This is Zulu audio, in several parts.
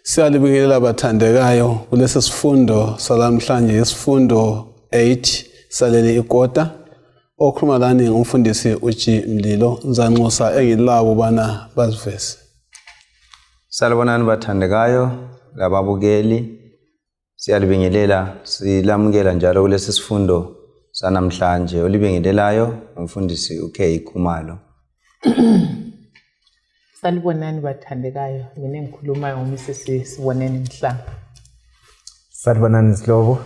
Siyalibingelela bathandekayo kulesi sifundo salamhlanje isifundo 8 saleli ikota okhuluma lani ngumfundisi uji Mlilo Nzanxusa engilabo bana bazivese. Salibonani bathandekayo lababukeli siyalibingelela silamukela njalo kulesi sifundo sanamhlanje olibingelelayo umfundisi UK Khumalo. Salibonani bathandekayo mina ngikhuluma ngoMrs Siboneni Mhlanga. Salibonani Zlobo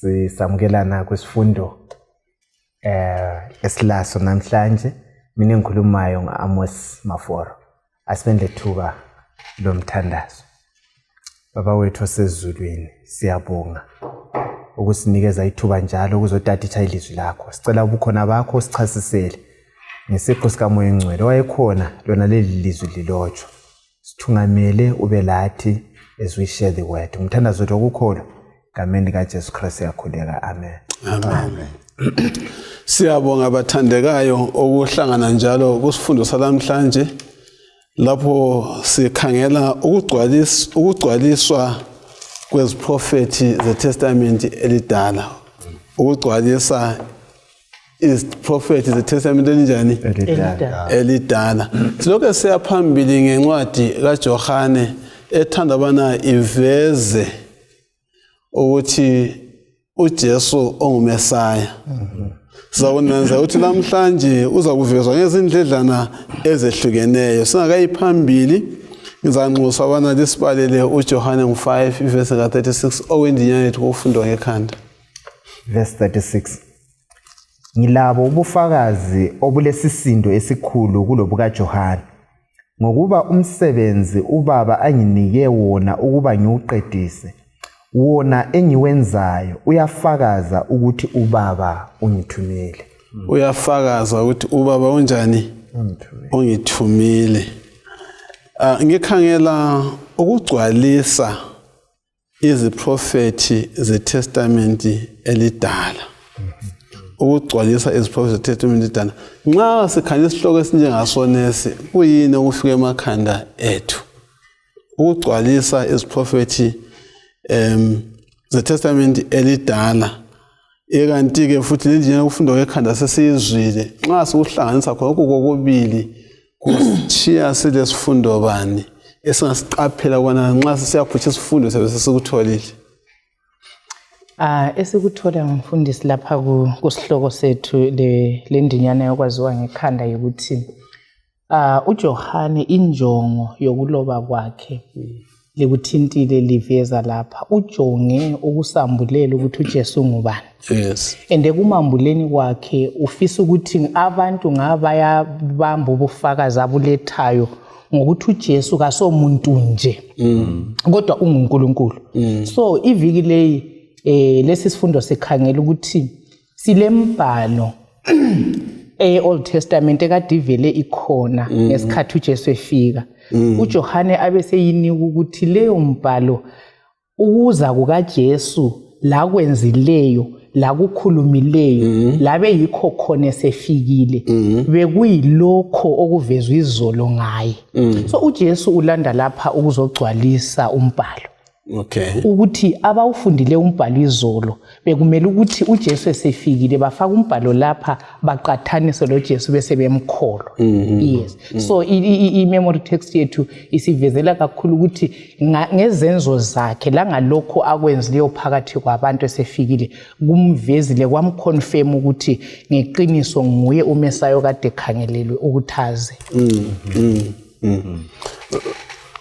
sisamukelana kwesifundo esilaso namhlanje mina ngikhulumayo ngoAmos Maforo asibende thuka lomthandazo. Baba wethu osezulwini siyabonga ukusinikeza ithuba njalo ukuzotatitha ilizwi lakho. Sicela ubukhona bakho sichasisele ngesipho sikamoya engcwele wayekhona lona leli lizwi lilotshwa. Sithungamele ube lathi as we share the word. Umthandazo wethu okukhona ngameni kaJesu Kristu yakhuleka. Amen. Amen. Siyabonga abathandekayo okuhlangana njalo kusifundo salamhlanje lapho sikhangela ukugwaliswa kweziprofethi zeTestament elidala. Ukugwalisa iziprofethi zeTestament elinjani? Elidala. Silokho siyaphambili ngencwadi kaJohane ethanda bana iveze ukuthi uJesu ongumesaya. Sizakwenza ukuthi namhlanje uza kuvezwa ngezindledlana ezehlukeneyo. Singakayiphambili ngizanxusa bana lisibalele uJohane 5 verse 36 owendinyana yethu kufundwa ngekhanda. Verse 36. Ngilabo ubufakazi obulesisindo esikhulu kulobuka Johane ngokuba umsebenzi ubaba anginike wona ukuba ngiwuqedise wona engiwenzayo uyafakaza ukuthi ubaba ungithumile. Uyafakaza ukuthi ubaba unjani? Ungithumile. Ngikhangela ukugcwalisa iziprofethi zeTestament elidala. Ukugcwalisa iziprofethi zeTestament elidala. Nxa sikhangela isihloko esinjengasonesi kuyini okufika emakhanda ethu? Ukugcwalisa iziprofethi zeTestament elidala. Ekanti ke futhi linjena ukufunda kwekhanda sesizwile. Nxa sikuhlanganisa khona kokubili kushiya silesifundo bani esingasiqaphela kwana nxa sisiyaphutsha isifundo sesikutholile. Esikuthola ngumfundisi lapha kusihloko sethu lendinyana yokwaziwa ngekhanda ukuthi uJohane injongo yokuloba kwakhe likuthintile liveza lapha ujonge ukusambulela ukuthi uJesu ngubani. Yes. Ende kumambuleni kwakhe ufisa ukuthi abantu ngabaya bamba ubufakazi abulethayo ngokuthi uJesu kasomuntu nje kodwa unguNkulunkulu. So iviki leyi lesi sifundo sikhangela ukuthi silembhalo Old Testament ekade ivele ikhona ngesikhathi uJesu efika. uJohane abeseyinika ukuthi leyo mbhalo ukuza kukaJesu la kwenzileyo la kukhulumileyo labe yikho khona esefikile bekuyilokho okuvezwe izolo ngaye. So uJesu ulanda lapha ukuzogcwalisa umbhalo. Okay. Ukuthi abawufundile umbhalo izolo bekumele ukuthi uJesu esefikile bafaka umbhalo lapha baqathanise loJesu bese bemkholo. Yes. So I memory text yethu isivezela kakhulu ukuthi ngezenzo zakhe la ngalokho akwenzileyo phakathi kwabantu esefikile kumvezile kwamconfirm ukuthi ngeqiniso nguye uMesaya kade ekhangelelwe ukuthaze.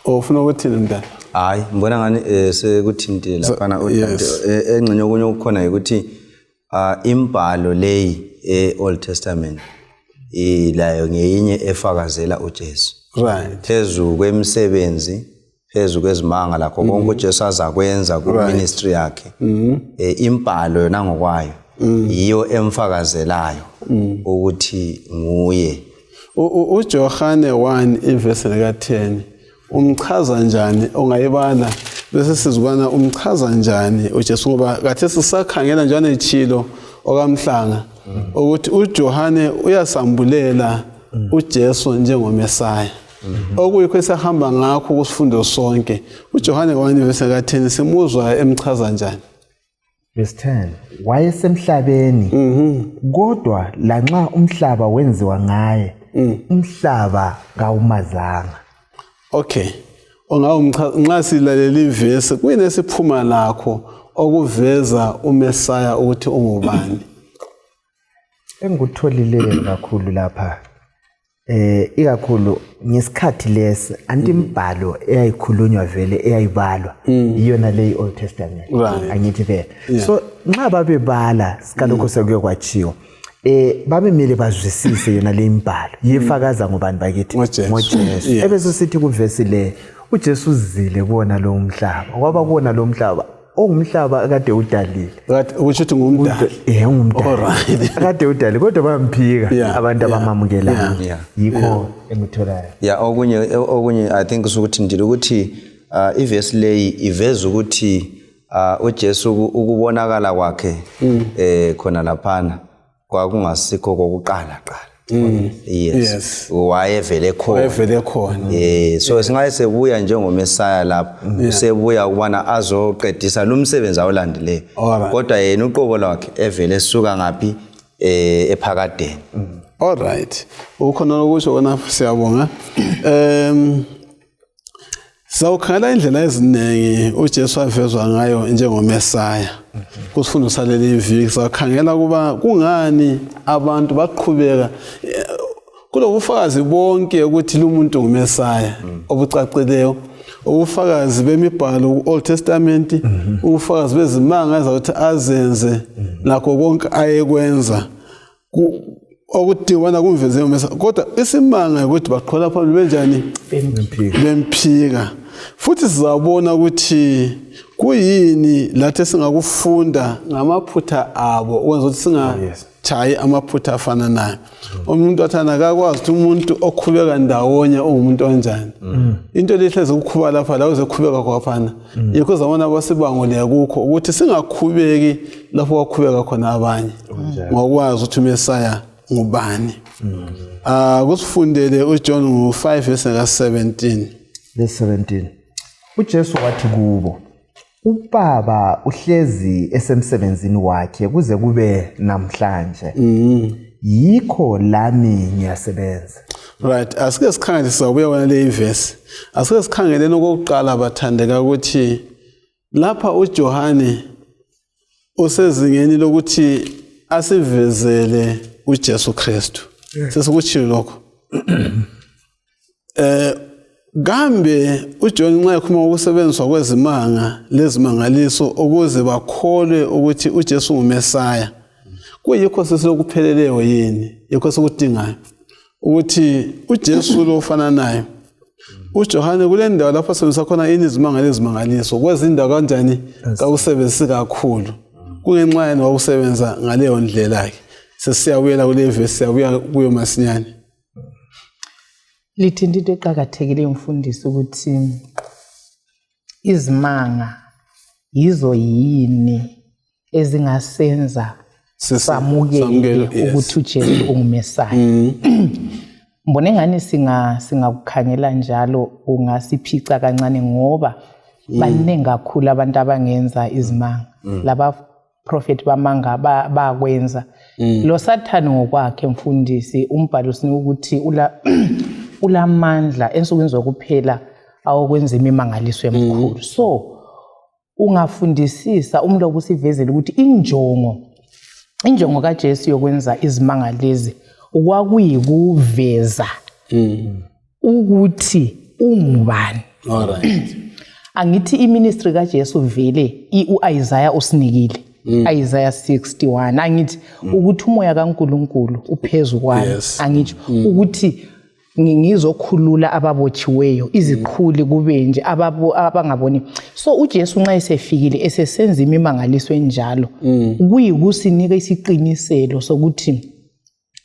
Ufuna ukuthini mntana? Hayi ngibona ngani sekuthintile lapha engcenye okunye ukukhona ukuthi imbhalo leyi eOld Testament ilayo ngeyinye efakazela uJesu. Right. Phezu kwemisebenzi, phezu kwezimanga lakho konke uJesu azakwenza ku ministry yakhe. Imbhalo yona ngokwayo yiyo emfakazelayo ukuthi nguye. uJohane 1 verse 10 umchaza njani ongayibala bese sizubana umchaza njani uJesu ngoba kathe sisakhangela njani ichilo okamhlanga ukuthi uJohane uyasambulela uJesu njengomesaya. okuyikho esahamba ngakho kusifundo sonke uJohane 1 verse 10 simuzwa emchaza njani. Verse 10, wayesemhlabeni kodwa lanxa umhlaba wenziwa ngaye umhlaba kawumazanga. Okay, nxa silalela ivesi kuyini esiphuma lakho okuveza uMesaya ukuthi ungubani? Engikutholile kakhulu lapha ikakhulu ngesikhathi lesi antimbhalo eyayikhulunywa vele eyayibalwa iyona le Old Testament angithi vele. So nxa babebala sikalokho sekuye kwachiwa babemele bazwisise yona le imbhalo yefakaza ngobani bakithi ngoJesu. Ebese sithi kuvesi le uJesu uzile kubona lo umhlaba kwaba kubona lo umhlaba ongumhlaba akade udalile ukusho ukuthi ngumdali ngumdali akade udalile kodwa bamphika abantu abamamukela yikho engitholayo okunye I think ukuthi ndile ukuthi ivesi leyi iveza ukuthi uJesu ukubonakala kwakhe khona laphana kwakungasikho kokuqala yes wayevele khona so singaye sebuya njengoMesaya lapho usebuya ukubana azoqedisa lo msebenzi awulandileyo kodwa yena uqobo lwakhe evele esuka ngapi ephakadeni. All right, ukhona lokusho kona siyabonga. Sawukhala indlela eziningi uJesu avezwa ngayo njengoMesaya. Kusifundo saleli iviki sakhangela kuba kungani abantu baqhubeka kulobufakazi bonke ukuthi lo muntu nguMesaya obucacileyo, ubufakazi bemibhalo Old Testament, ubufakazi bezimanga ezakuthi azenze lakho konke ayekwenza okudibana kumveze uMesaya. Kodwa isimanga ukuthi baqhola phambili benjani bemphika. Futhi sizabona ukuthi kuyini lathi singakufunda ngamaphutha abo ukwenza ukuthi singachayi amaphutha afana nayo. Umuntu athana akakwazi ukuthi umuntu okhubeka ndawonye ungumuntu onjani. Into lehleze ukukhuba lapha la uzekhubeka kwaphana yikho zabona abasibangule kukho ukuthi singakhubeki lapho kwakhubeka khona abanye ngokwazi ukuthi uMesaya ngubani. Kusifundele uJohn 5 verse 17. Verse 17. uJesu wathi kubo, uBaba uhlezi esemsebenzini wakhe kuze kube namhlanje. Yikho lami ngiyasebenza. Right, asike sikhangele sizabuya wena le verse. Asike sikhangeleni okokuqala bathandeka ukuthi lapha uJohane usezingeni lokuthi asivezele uJesu Kristu. Sesikuthile lokho. Gambe uJohn nxa ekhuluma ukusebenziswa kwezimanga lezimangaliso ukuze bakholwe ukuthi uJesu nguMesaya. Kuyikho sesilokupheleleyo yini? Yikho sekudingayo ukuthi uJesu lo ufana naye. uJohane kule ndawo lapho asebenzisa khona izimanga lezimangaliso kwezindawo kanjani kakusebenzisi kakhulu. Kungenxa yena wakusebenza ngaleyo ndlela yakhe. Sesiyabuyela kule verse siyabuya kuyo masinyane. Lithinta into eqhakathekile umfundisi ukuthi izimanga yizo yini ezingasenza samukele ukuthi uJesu unguMesaya. Mbone ngani singakukhangela njalo ungasiphica kancane ngoba baningi kakhulu abantu abangenza izimanga. Laba prophet bamanga bakwenza. Lo Sathane ngokwakhe mfundisi umbhalo sinika ukuthi ulamandla ensukwini zokuphela awokwenza imimangaliso emkhulu. So ungafundisisa umlobo usivezele ukuthi injongo kaJesu yokwenza izimanga lezi okwakuyikuveza ukuthi ungubani. Alright. Angithi iministry kaJesu vele uIsaiah usinikile. Isaiah 61 angithi ukuthi umoya kaNkulunkulu uphezulu kwami. Angithi ukuthi ngizokhulula ababotshiweyo izikhuli kube nje abangaboni. So uJesu nxa esefikile esesenza imimangaliso enjalo kuyikusinika isiqiniselo sokuthi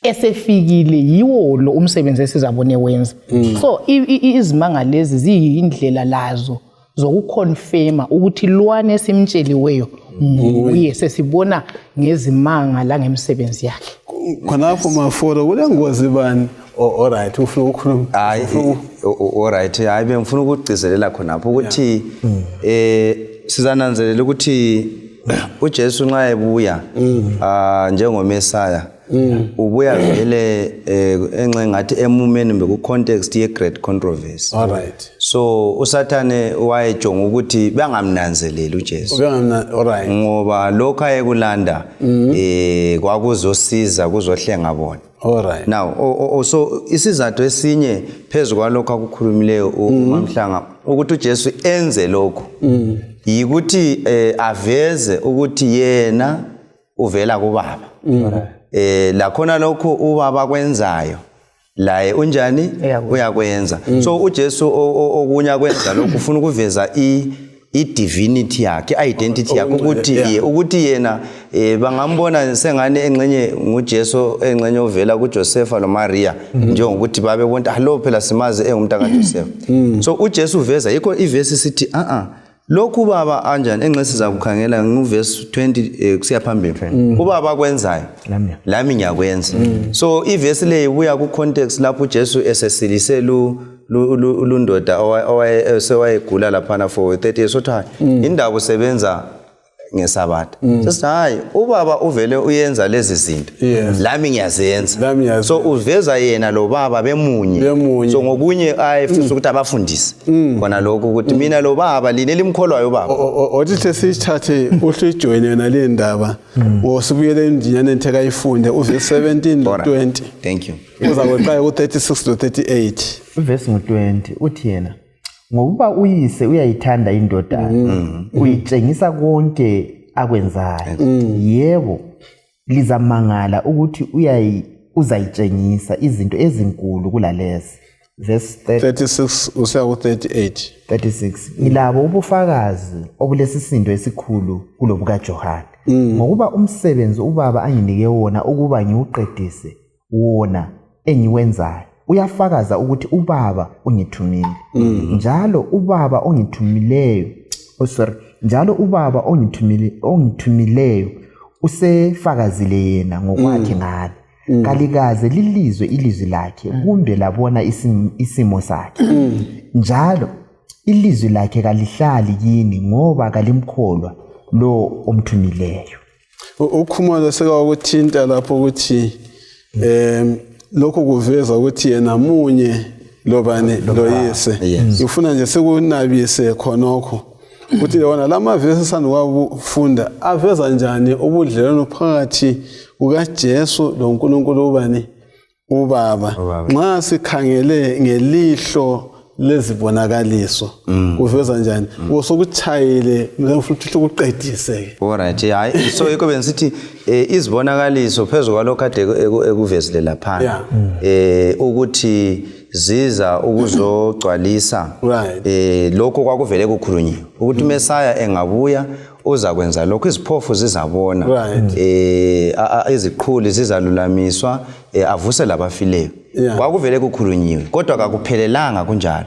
esefikile yiwo lo umsebenzi esizabone wenza. So izimanga lezi ziyindlela lazo zokuconfirma ukuthi lwana esimtsheliweyo nguye sesibona ngezimanga la ngemsebenzi yakhe. Khonapho maforo kule ngozi bani alright ufuna ukukhuluma alright hayi bengifuna ukugcizelela khonapho ukuthi sizananzelela ukuthi uJesu nxa ebuya njengomesaya ubuya vele enxengathi emumeni beku context ye great controversy. Alright. So usathane wayejonga ukuthi bangamnanzeleli uJesu. Alright. Ngoba lokho ayekulanda kwakuzosiza kuzohlenga bona. Alright. Now so isizathu esinye phezulu kwalokho akukhulumileyo uMamhlanga ukuthi uJesu enze lokho yikuthi aveze ukuthi yena uvela kuBaba. La khona lokho uBaba kwenzayo laye unjani uyakwenza. So uJesu okunya kwenza lokho ufuna ukuveza divinity yakhe, identity yakhe ukuthi yena bangambona sengane engcenye nguJesu engcenye ovela kuJoseph noMaria njengokuthi babe bonke lo phela simazi engumntaka kaJoseph. So uJesu uveza yikho iverse sithi lokhu baba anjani engxe siza kukhangela nguverse 20 kusiya phambili uBaba kwenzayo lami ngiyakwenza. So iverse le ibuya ku context lapho uJesu esesilise lundoda owayegula lapha for 30 years sothi indaba usebenza ngesabatha sithi hayi uBaba uvele uyenza lezi zinto lami ngiyazenza. So uveza yena lo baba bemunye so ngokunye ayefisa ukuthi abafundise khona lokho ukuthi mina lo baba line limkholwayo baba othi sesithathe uhlijoyine yona le ndaba wosibuyele endinyane entheka ifunde uverse 17 20. Thank you. Uzakuqala ku36 to 38 uverse ngo20 uthi yena ngokuba uyise uyayithanda indodana uyitshengisa konke akwenzayo yebo lizamangala ukuthi uzayitshengisa izinto ezinkulu kulalezi. Verse 36 usiya ku38 36 ilabo ubufakazi obulesisindo esikhulu kulobuka Johane ngokuba umsebenzi uBaba anginike wona ukuba ngiuqedise wona engiwenzayo uyafakaza ukuthi uBaba ungithumile njalo uBaba ongithumileyo njalo uBaba ongithumileyo usefakazile yena ngokwakhe ngani kalikaze lilizwe ilizwi lakhe kumbe labona isimo sakhe njalo ilizwi lakhe kalihlali yini ngoba kalimkholwa lo omthumileyo. Ukhumalo seka ukuthinta lapho ukuthi lokho kuveza ukuthi yena munye lobane loyise ufuna nje sekunabise khonokho ukuthi yona lamavesi sanwabufunda aveza njani ubudlelwano phakathi kukaJesu loNkulunkulu ubani uBaba nxa sikhangele ngelihlo lezibonakaliso kuveza njani usokuthayile mfuthi ukuqedise. Alright hayi so yiko bensithi izibonakaliso phezulu kwalokho kade ekuvezile lapha ukuthi ziza ukuzogcwalisa lokho kwakuvele kukhulunyiwe ukuthi uMesaya engabuya uza kwenza lokho iziphofu zizabona iziqhuli zizalulamiswa avuse labafileyo kwakuvele kukhulunyiwe kodwa akuphelelanga kunjalo.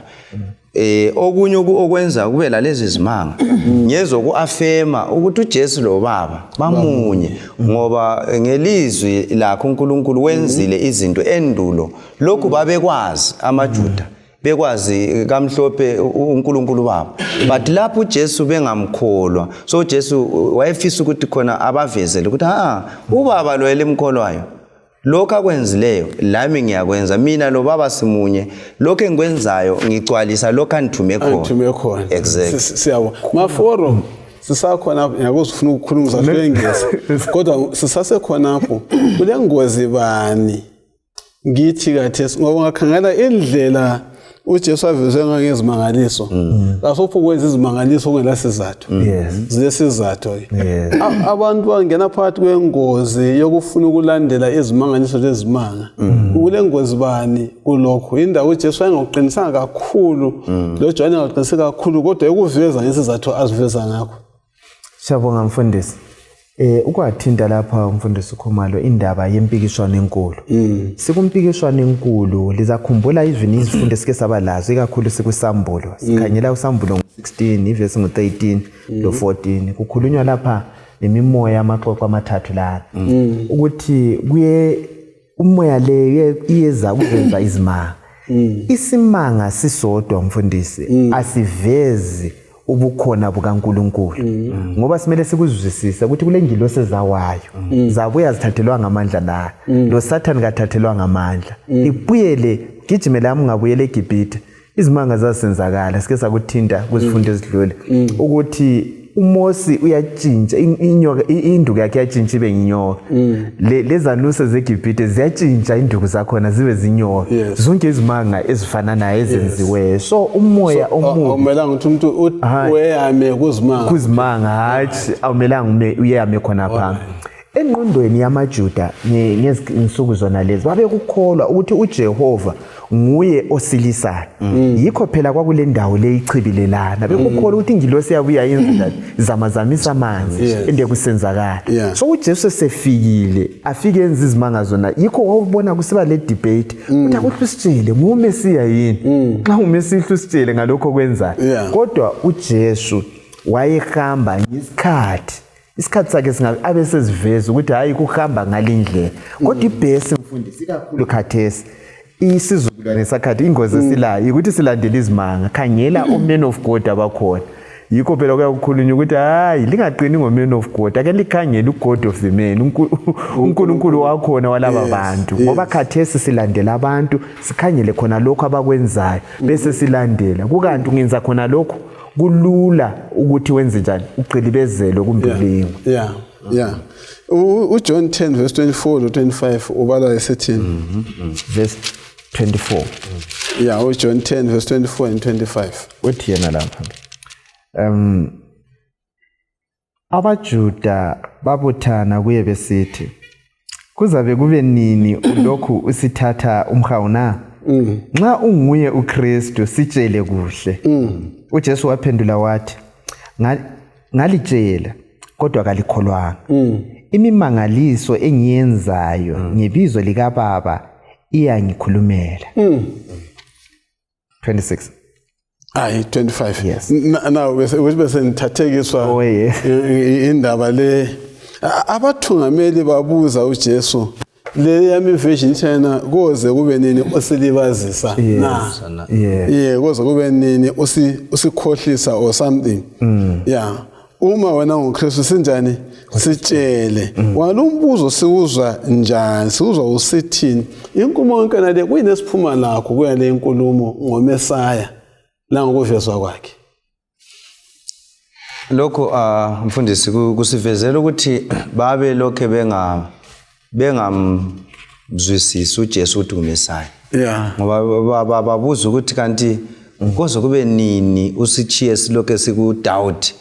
Okunye okwenza kube lalezi zimanga ngezokuafema ukuthi uJesu lo Baba bamunye ngoba ngelizwi lakho uNkulunkulu wenzile izinto endulo lokhu babekwazi amaJuda bekwazi kamhlophe uNkulunkulu Baba but lapho uJesu bengamkholwa so uJesu wayefisa ukuthi khona abavezele ukuthi uBaba lo elimkholwayo lokho akwenzileyo lami ngiyakwenza mina lo Baba simunye lokho engikwenzayo ngicwalisa lokho anithume khona. Exactly. Siyabo maforo sisakhona yakuzofuna ukukhuluma zahlengeza kodwa sisase khonapho kule ngozi bani ngithi kathesi ngoba ngakhangela indlela uJesu aveze ngezimangaliso kasopho kwenza izimangaliso kungelasizathu zilesizathu abantu bangena phakathi kwengozi yokufuna ukulandela izimangaliso lezimanga kule ngozi bani kulokho indawo uJesu ayengoqinisanga kakhulu lo John angoqinisanga kakhulu kodwa ekuveza ngesizathu aziveza ngakho. Siyabonga mfundisi. Ukwathinta lapha umfundisi Khumalo indaba yempikishwano enkulu. Sikumpikishwano enkulu lizakhumbula even izifundo esike sabalazo ikakhulu sikusambulo. Sikhanyela usambulo ngo16 iverse ngo13 lo 14 kukhulunywa lapha nemimoya amaxoxo amathathu la ukuthi kuye umoya le iyeza ukwenza izimanga. Isimanga sisodwa mfundisi asivezi ubukhona bukaNkulunkulu. Ngoba simele sikuzwisise ukuthi kule ngilosi ezawayo zabuya zithathelwa ngamandla la. Lo Satan kathathelwa ngamandla. Ibuyele gijimela ngabuyele eGibhithe. Izimanga zasenzakala sike sakuthinta kuzifundo ezidlule ukuthi uMosi uyatshintsha inyoka induku yakhe yatshintsha ibe inyoka. Lezanuse zeGibhithe ziyatshintsha induku zakhona zibe zinyoka. Zonke izimanga ezifana naye ezenziwe. So umoya omubi awumelanga ukuthi umuntu uyame kuzimanga hathi awumelanga uyame khona phambi. Engqondweni yamaJuda ngezinsuku zona lezi babe kukholwa ukuthi uJehova nguye osilisayo. Yikho phela kwakule ndawo le ichibilelana bekukholwa ukuthi ingilosi yabuya yenza zamazamisa amanzi ende kusenzakala. So uJesu sefikile afike enza izimanga zona yikho wawubona kusiba le debate ukuthi usitshele nguMesiya yini. Xa uMesiya usitshele ngalokho kwenzayo. Kodwa uJesu wayehamba ngesikhathi sakhe singabe abeseziveza ukuthi hayi kuhamba ngalindlela. Kodwa ibhesi mfundisi kakhulu khathesi isizukulwane sakhathi ingozi esilayo ukuthi silandele izimanga. Khangela omen of God abakhona. Yikho phela kuyakukhulunywa ukuthi hayi lingaqini ngomen of God ake likhangele uGod of the man uNkulunkulu wakhona walaba bantu. Ngoba khathesi silandela abantu sikhangele khona lokho abakwenzayo bese silandela. Kukanti ungenza khona lokho kulula ukuthi wenze njani uqilibezelo kumbilingo. uJohn 10 verse 24 to 25 ubala esethini verse 24. uJohn 10 verse 24 and 25 uthi yena lapha abaJuda babuthana kuye besithi kuzabe kube nini lokhu usithatha umhawu na? Nxa unguye uKristu sitshele kuhle. uJesu waphendula wathi ngalitshela kodwa kalikholwanga. Imimangaliso engiyenzayo ngebizo lika Baba iyangikhulumela. 26. 25. Yes. Now bese nithathekiswa indaba le abathungameli babuza uJesu le yami vision thena koze kube nini osilibazisa na koze kube nini usikhohlisa or something. Uma wena ngoKristu sinjani sitshele walumbuzo siuzwa njani siuzwa usithini inkulumo yonke nale kuyinesiphuma lakho kuya le inkulumo ngoMesaya la ngokuvezwa kwakhe. Lokho mfundisi kusivezela ukuthi babe lokho bengamzwisisi uJesu ukuthi uMesaya. Ngoba babuza ukuthi kanti koze kube nini usithiye silokho sikudoubt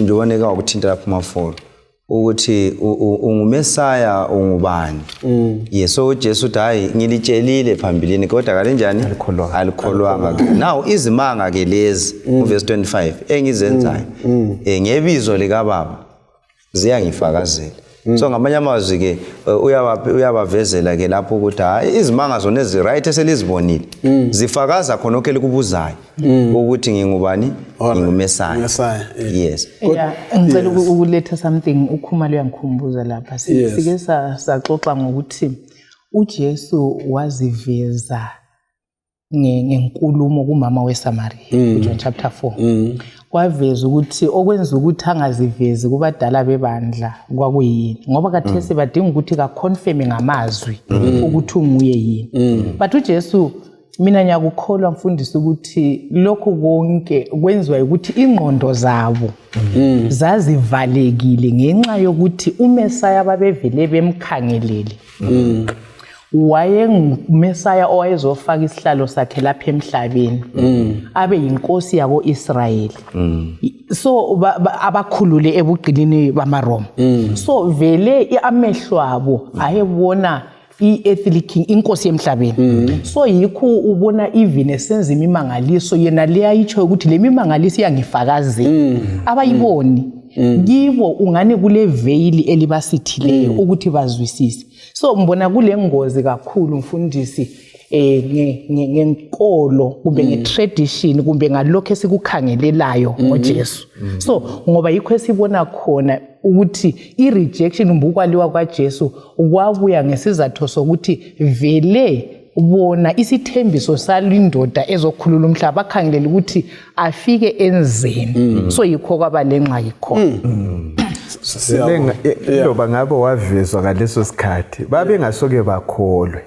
njoboneka ukuthinta lapha mafolo ukuthi unguMesaya ungubani. So uJesu uthi hayi ngilitshelile phambilini kodwa kalenjani alikholwanga. Now izimanga ke lezi verse 25 engizenzayo ngebizo lika Baba ziyangifakazela. So ngamanye amazwi ke uyabavezela ke lapho ukuthi hayi izimanga zona eziright eselizibonile zifakaza khona konke likubuzayo ukuthi ngingubani ngingumesaya. Yes. Ngicela ukuletha something ukhumalo uyangikhumbuza lapha sike saxoxa ngokuthi uJesu waziveza ngenkulumo kumama weSamaria John chapter 4. Kwaveza ukuthi okwenza ukuthi angazivezi kubadala bebandla kwakuyini ngoba kathesi badinga ukuthi ka confirm ngamazwi ukuthi unguye yini. But uJesu mina ngiyakukholwa mfundisi ukuthi lokho konke kwenziwa ukuthi ingqondo zabo zazivalekile ngenxa yokuthi uMesaya babevele bemkhangelele. WayenguMesaya owayezofaka isihlalo sakhe lapha emhlabeni abe yinkosi yabo Israyeli. So abakhulule ebugqilini bamaRoma. So vele amehlo abo ayebona i-earthly king inkosi emhlabeni. So yikho ubona even esenza imimangaliso yena leyayitsho ukuthi le mimangaliso iyangifakazela abayiboni kibo ungane kule veil elibasithileyo ukuthi bazwisise. So mbona kule ngozi kakhulu mfundisi ngenkolo kumbe ngetradition kumbe ngalokho esikukhangelelayo ngoJesu. So ngoba yikho esibona khona ukuthi i-rejection umbukwaliwa kwaJesu kwabuya ngesizathu sokuthi vele bona isithembiso salindoda ezokhulula umhlaba bakhangelela ukuthi afike enzeni. So yikho kwaba lenxa yikho. Loba ngabe wavezwa ngaleso sikhathi babengasoke bakholwe.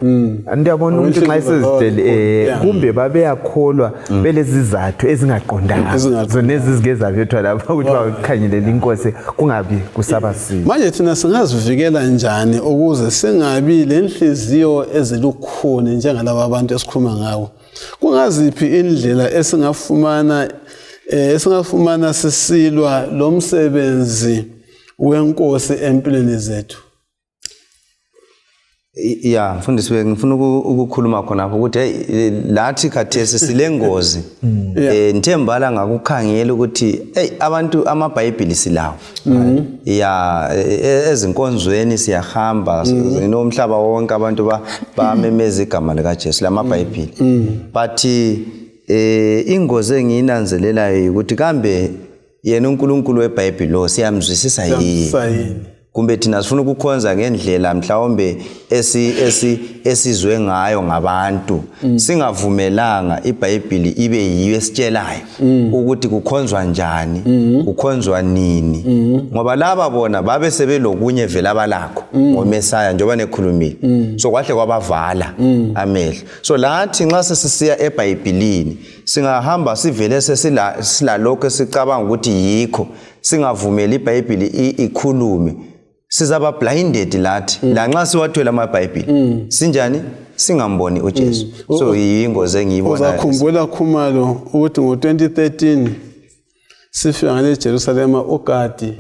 Andiyabona ukuthi nxa isezidele kumbe babeyakholwa belezi zathu ezingaqondanga zona ezizike zavethwa lapha ukuthi bakhangelela inkosi kungabi kusabasile. Manje thina singazivikela njani ukuze singabi lenhliziyo ezilukhuni njengalabo abantu esikhuluma ngabo? Kungaziphi indlela esingafumana sisilwa lo msebenzi wenkosi empilweni zethu? Ya mfundisi ngifuna ukukhuluma khona lapho ukuthi lathi khathesi silengozi nthembala ngakukhangela ukuthi abantu amaBhayibheli silawo ya ezinkonzweni siyahamba nomhlaba wonke abantu bamemeza igama lika Jesu lamaBhayibheli but ingozi engiyinanzelelayo ukuthi kambe yena uNkulunkulu weBhayibheli lo siyamzwisisa yini kumbe thina sifuna ukukhonza ngendlela mhlawumbe esizwe ngayo ngabantu singavumelanga iBhayibheli ibe yiyo esitshelayo ukuthi kukhonzwa njani kukhonzwa nini ngoba laba bona babe sebelokunye vela abalakho ngoMesaya njengoba nekhulumile so kwahle kwabavala amehlo so lathi nxa sesisiya eBhayibhelini singahamba sivele silalokho esicabanga ukuthi yikho singavumeli iBhayibheli ikhulume sizaba blinded lathi la nxa siwathwele amaBhayibheli sinjani singamboni uJesu so yingozi engiyibona uzakhumbula khumalo ukuthi ngo2013 sifika ngale Jerusalem uGadi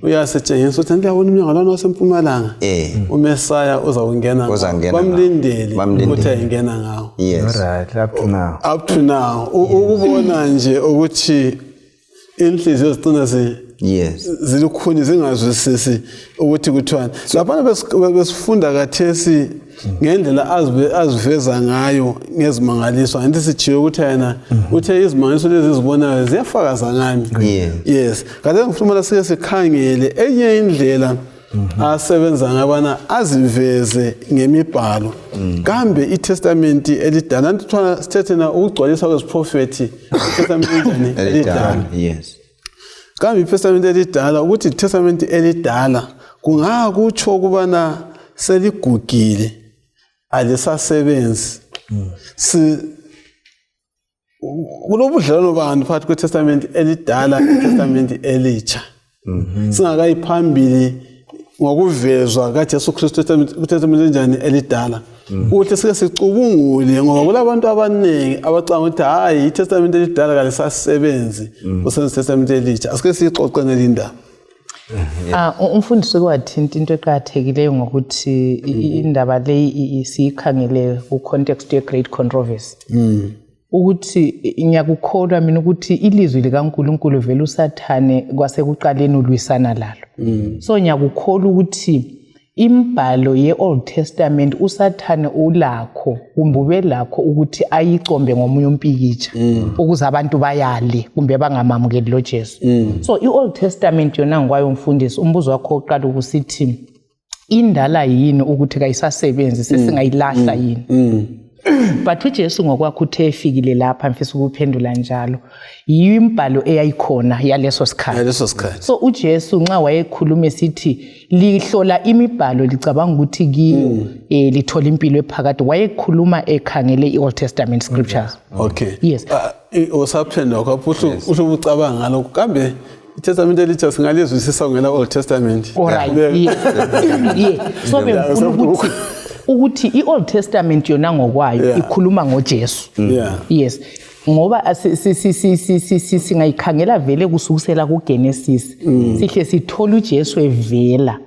uyasetshengisa ukuthi ndiyabona umnyango lana wasempumalanga uMesaya uzawungena bamlindele ukuthi ayingena ngawo right up to now ukubona nje ukuthi inhliziyo zicina zilukhuni zingazwisisi ukuthi kuthiwani lapha besifunda kathesi ngendlela aziveza ngayo ngezimangaliso anti sijiwe ukuthi yena uthe izimangaliso lezi zibonayo ziyafakaza ngami yes kade ngifuna sike sikhangele enye indlela asebenza ngabana aziveze ngemibhalo kambe iTestament elidala antithwana sithethena ukugcwaliswa kweziprofethi iTestament elidala yes kambe iTestament elidala ukuthi iTestament elidala kungakutsho ukubana seligugile alisasebenzi kulobudlelwano bantu phakathi kweTestament elidala neTestament elitsha singakayiphambili ngokuvezwa kaJesu Kristu kuTestament enjani elidala ukuthi sike sicubungule ngoba kulabantu abaningi abacanga ukuthi hayi iTestament elidala kalisasebenzi useTestament elitsha asike sixoxene lindaba. Umfundisi kwathinta into eqhathekileyo ngokuthi indaba le isikhangele ku context ye great controversy ukuthi ngiyakukholwa mina ukuthi ilizwi likaNkulunkulu vele usathane kwasekuqaleni ulwisana lalo so ngiyakukholwa ukuthi imbhalo ye-Old Testament usathane ulakho kumbe ubelakho ukuthi ayicombe ngomunye umpikitsha ukuze abantu bayale kumbe bangamamukeli lo Jesu so i-Old Testament yona ngikwayo umfundisi umbuzo wakho oqala ukusithi indala yini ukuthi kayisasebenzi sesingayilahla yini but uJesu ngokwakho uthe efikile lapha mfisa ukuphendula njalo yiyo imbhalo eyayikhona yaleso sikhathi so uJesu nxa wayekhuluma esithi lihlola imibhalo licabanga ukuthi kiyo lithola impilo ephakade wayekhuluma ekhangele iOld Testament scriptures okay yes usaphendula kwapho ucabanga ngalokho kambe iTestament elitsha singalizwisisa ngela Old Testament yeah so bengifuna ukuthi iOld Testament yona ngokwayo ikhuluma ngoJesu yes ngoba singayikhangela vele kusukisela kuGenesis sihle sithola uJesu evela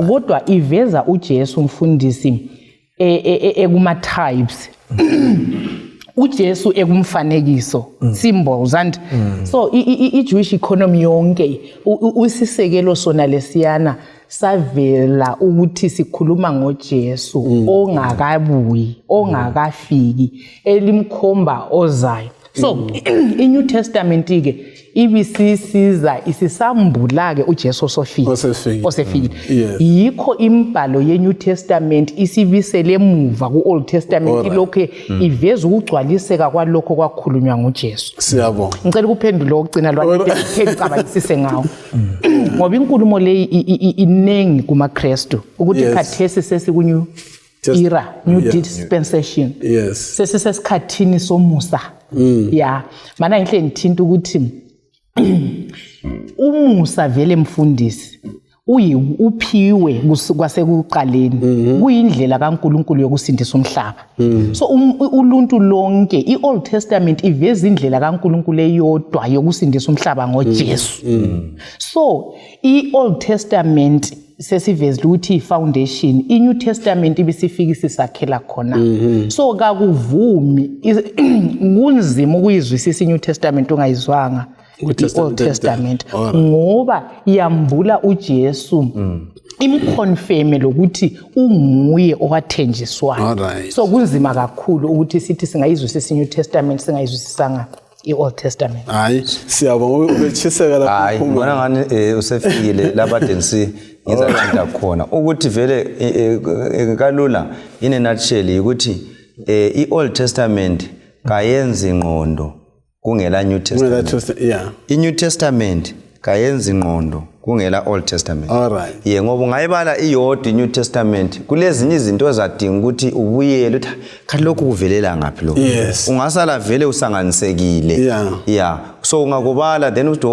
kodwa iveza uJesu umfundisi ekuma tribes uJesu ekumfanekiso symbols and so i-Jewish economy yonke usisekelo sona lesiyana savela ukuthi sikhuluma ngoJesu ongakabuyi ongakafiki elimkhomba ozayo. So iNew Testament ke ibisisiza isisambula ke uJesu osefile yikho imbhalo yeNew Testament isibisele emuva kuOld Testament lokho iveza ukugcwaliseka kwalokho kwakhulunywa ngoJesu. Siyabonga. Ngicela ukuphendula okugcina lwakhe ecabanyisise ngawo. Ngoba inkulumo le inengi kumaKristu ukuthi khathesi sesikunyu era new dispensation. Yes. Sesisesikhathini somusa. Yeah, mana inhle ngithinta ukuthi umusa vele mfundisi uphiwe kwasekuqaleni kuyindlela kaNkulunkulu yokusindisa umhlaba. So uluntu lonke iOld Testament iveza indlela kaNkulunkulu eyodwa yokusindisa umhlaba ngoJesu. So iOld Testament sesivezile ukuthi ifoundation, iNew Testament ibisifikisa isakhela khona. So kakuvumi kunzima ukuyizwisisa iNew Testament ungayizwanga iOld Testament ngoba yambula uJesu imconfirm lokuthi unguye owathenjiswayo. So kunzima kakhulu ukuthi sithi singayizwisisa iNew Testament singayizwisisanga iOld Testament. Hayi siyabonga ubechiseka lapho. Hayi ngibona ngani usefikile lapha densi ngizalanda khona ukuthi vele kalula in a nutshell ukuthi iOld Testament kayenzi ingqondo kungela New Testament. INew Testament kayenzi ingqondo kungela Old Testament. Alright. Ngoba ungayibala iyodwa iNew Testament kulezinye izinto ezadinga ukuthi ubuyele uthi kalokho kuvelela ngaphi lokho. Ungasala vele usanganisekile. So ungakubala then uthi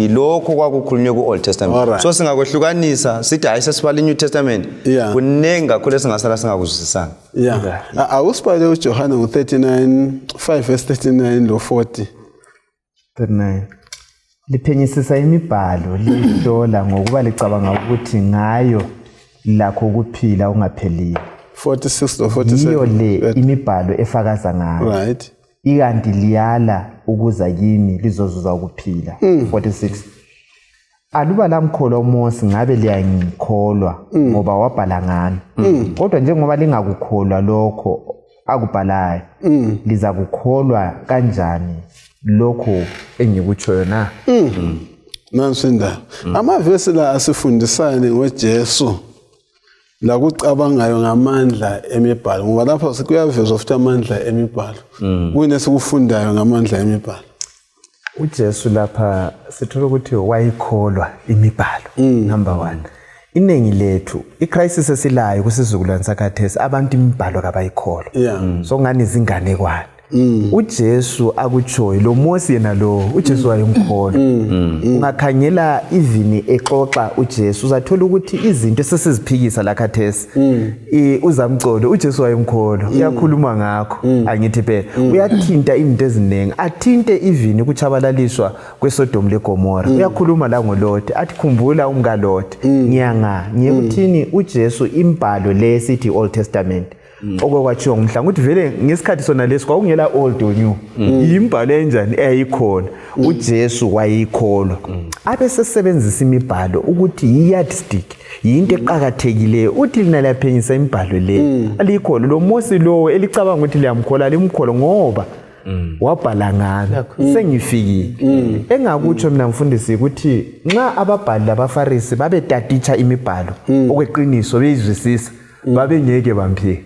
ilokho kwakukhulunywe kuOld Testament. So singakwehlukanisa sithi hayi sesibala iNew Testament kunengi kakhulu esingasala singakuzwisisanga. Awusibale uJohana ngo39 5 verse 39 lo 40. 39 liphenyisisa imibhalo lihlola ngokuba licabanga ukuthi ngayo lakho ukuphila ungapheliyo. 46 to 47 iyo le imibhalo efakaza ngayo. Right. Ikanti liyala ukuza yimi lizozuza ukuphila. 46 aluba lamkholwa uMose ngabe liyangikholwa ngoba wabhala ngani. Kodwa njengoba lingakukholwa lokho akubhalayo liza kukholwa kanjani lokho engikutshoyo na? Nansinda amavesi la asifundisane ngoJesu la kucabangayo ngamandla emibhalo ngoba lapha sikuyavezwa futhi amandla emibhalo kunesikufundayo ngamandla emibhalo. uJesu lapha sithola ukuthi wayikholwa imibhalo. Number 1 inengi lethu icrisis esilayo kusizukulwane sakhathesi abantu imibhalo kabayikholwa. So ngani izingane kwani uJesu akutshoyo lo Mose yena lo uJesu wayemkhona. Ungakhangela ivini exoxa uJesu uzathola ukuthi izinto esesiziphikisa la khathesi uzamcolo uJesu wayemkhona uyakhuluma ngakho angithi phela uyathinta izinto eziningi athinte ivini kuchabalaliswa kweSodom leGomora uyakhuluma la ngoLothi athi khumbula umkaLothi ngiyekuthini uJesu imbhalo lesithi Old Testament okwatshiwo ngumhla ukuthi vele ngesikhathi sona leso kwakungela old or new imbhalo enjani eyayikhona uJesu wayikholwa abesesebenzisa imibhalo ukuthi yiyardstick yinto eqhakathekileyo uthi lina laphenyisa imbhalo le alikholwa lo Mose lo elicabanga ukuthi liyamkholwa limkholwa ngoba wabhala ngani sengifikile engakutsho mina mfundisi ukuthi nxa ababhali labaFarisi babetaticha imibhalo okweqiniso beyizwisisa babe ngeke bamphike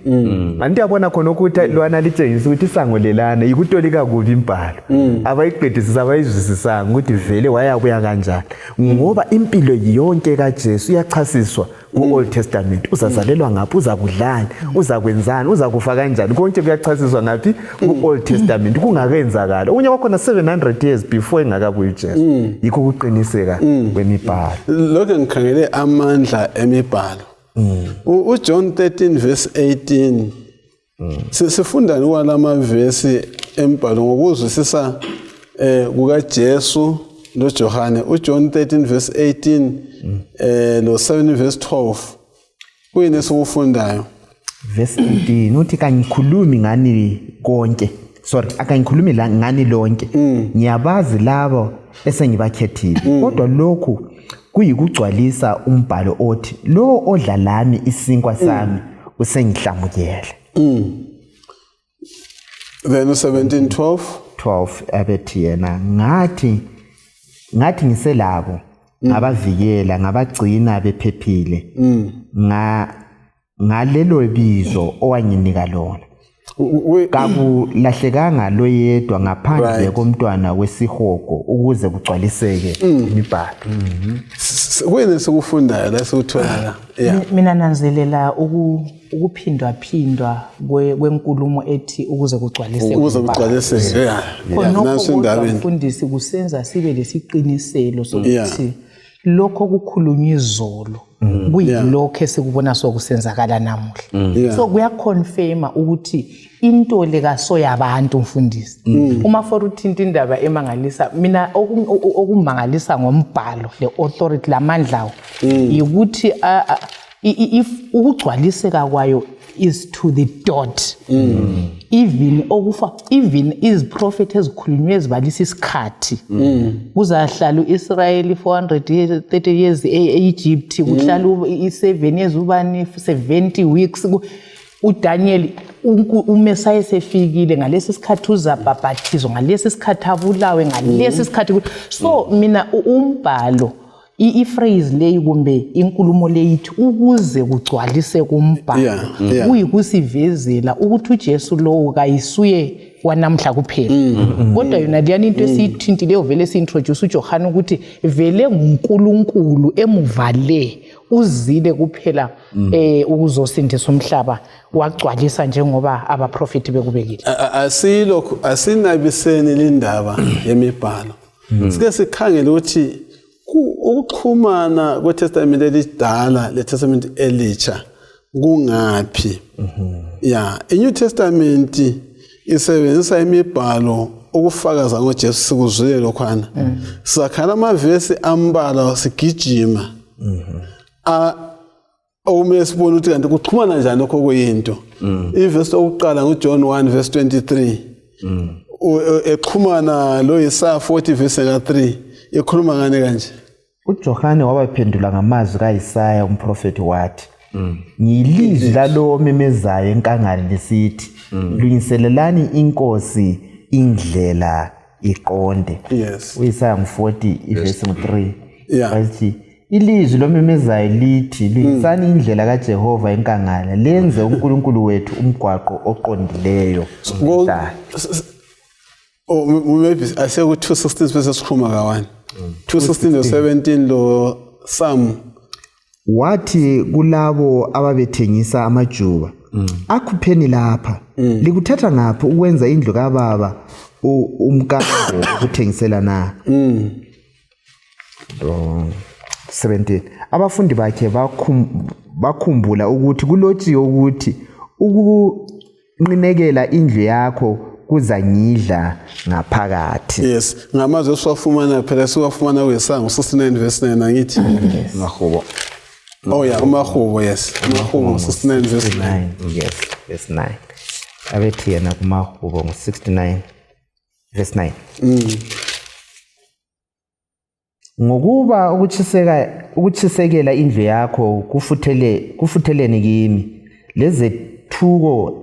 anti yabona khona ukuthi lwana litshengisa ukuthi isangolelana ikutolika kubi imbhalo abayiqedisisa abayizwisisanga ukuthi vele wayabuya kanjani ngoba impilo yonke kaJesu iyachasiswa kuOld Testament uzazalelwa ngaphi uzakudlani uzakwenzani uzakufa kanjani konke kuyachasiswa ngaphi kuOld Testament kungakenzakala unye kwakhona 700 years before engakabuyi uJesu yikho kuqiniseka kwemibhalo lokho ngikhangele amandla emibhalo uJohn 13 verse 18 sifunda kwalama verse embhalo ngokuzwisisa kukaJesu noJohane uJohn 13 verse 18 lo 7 verse 12 kuyini esikufundayo verse 18 uthi kangikhulumi ngani konke sorry akangikhulumi la ngani lonke ngiyabazi labo esengibakhethile kodwa lokhu kuyikugcwalisa umbhalo othi lo odla lami isinkwa sami usengihlamukele. Then 17:12 abethi yena ngathi ngiselabo ngabavikela ngabagcina bephephile ngalelo bizo owanginika lona kakulahlekanga lo yedwa ngaphandle komntwana wesihogo ukuze kugcwaliseke imibhalo. Kuyini sikufundayo la sikuthola? Mina nanzelela ukuphindwa kwenkulumo ethi ukuze kugcwaliseke. Khona umfundisi kusenza sibe lesiqiniselo sokuthi lokho kukhulunywa izolo kuyilokho esikubona sokusenzakala namuhla. So kuyaconfirma ukuthi into le kasoya abantu mfundisi. Uma for uthinta indaba emangalisa mina okumangalisa ngombhalo le authority lamandla ukuthi if ukugcwaliseka kwayo is to the dot. Even iziprofethi ezikhulunywe ezibalisa isikhathi kuzahlala uIsrael 430 years eEgypt kuhlala i7 years ubani 70 weeks uDaniel uMesaya esefikile ngalesi sikhathi uzabhabhathizwa ngalesi sikhathi abulawe ngalesi sikhathi so mina umbhalo i-phrase leyi kumbe inkulumo leyithi ukuze kugcwalise kumbhalo kuyikusivezela ukuthi uJesu lo kayisuye wanamhla kuphela kodwa yona leyani into esiyithintileyo vele si-introduce uJohane ukuthi vele nguNkulunkulu emuvale uzile kuphela ukuzosindisa umhlaba wagcwalisa njengoba abaprofeti bekubekile. Asilokho asinabiseni lindaba yemibhalo. Sike sikhangele ukuthi ukuxhumana kweTestament elidala leTestament elitsha kungaphi? iNew Testament isebenzisa imibhalo ukufakaza ngoJesu sikuzwile lokhwana. Sakhala amavesi ambala sigijima. Uma sibona ukuthi kanti kuxhumana njani lokho kuyinto. Ivesi okuqala nguJohn 1:23. Exhumana lo Isaiah 40:3 ekhuluma ngane kanje. uJohane wabaphendula ngamazwi kaIsaya umprofeti wathi ngilizwi lalo memezayo enkangala lesithi lungiselelani inkosi indlela iqonde. uIsaya 40:3 wathi ilizwi lomemezayo lithi lungisani indlela kaJehova enkangala lenze uNkulunkulu wethu umgwaqo oqondileyo. Maybe I say with 2:16 bese sikhuluma kawane. 2:16 no 17 lo Psalm wathi kulabo ababethengisa amajuba akhupheni lapha likuthatha ngaphi ukwenza indlu kaBaba umkango ukuthengisela na. 17 abafundi bakhe bakhumbula ukuthi kulotshiwe ukuthi ukunqinekela indlu yakho kuzangidla ngaphakathi. Yes, ngamazwi esiwafumana phela siwafumana kweSango 69:9 angithi mahubo. Umahubo yes. Umahubo 69:9. Yes, verse 9. Abethi yena kumahubo ngo69:9. Ngokuba ukuchisekela indlu yakho kufutheleni kimi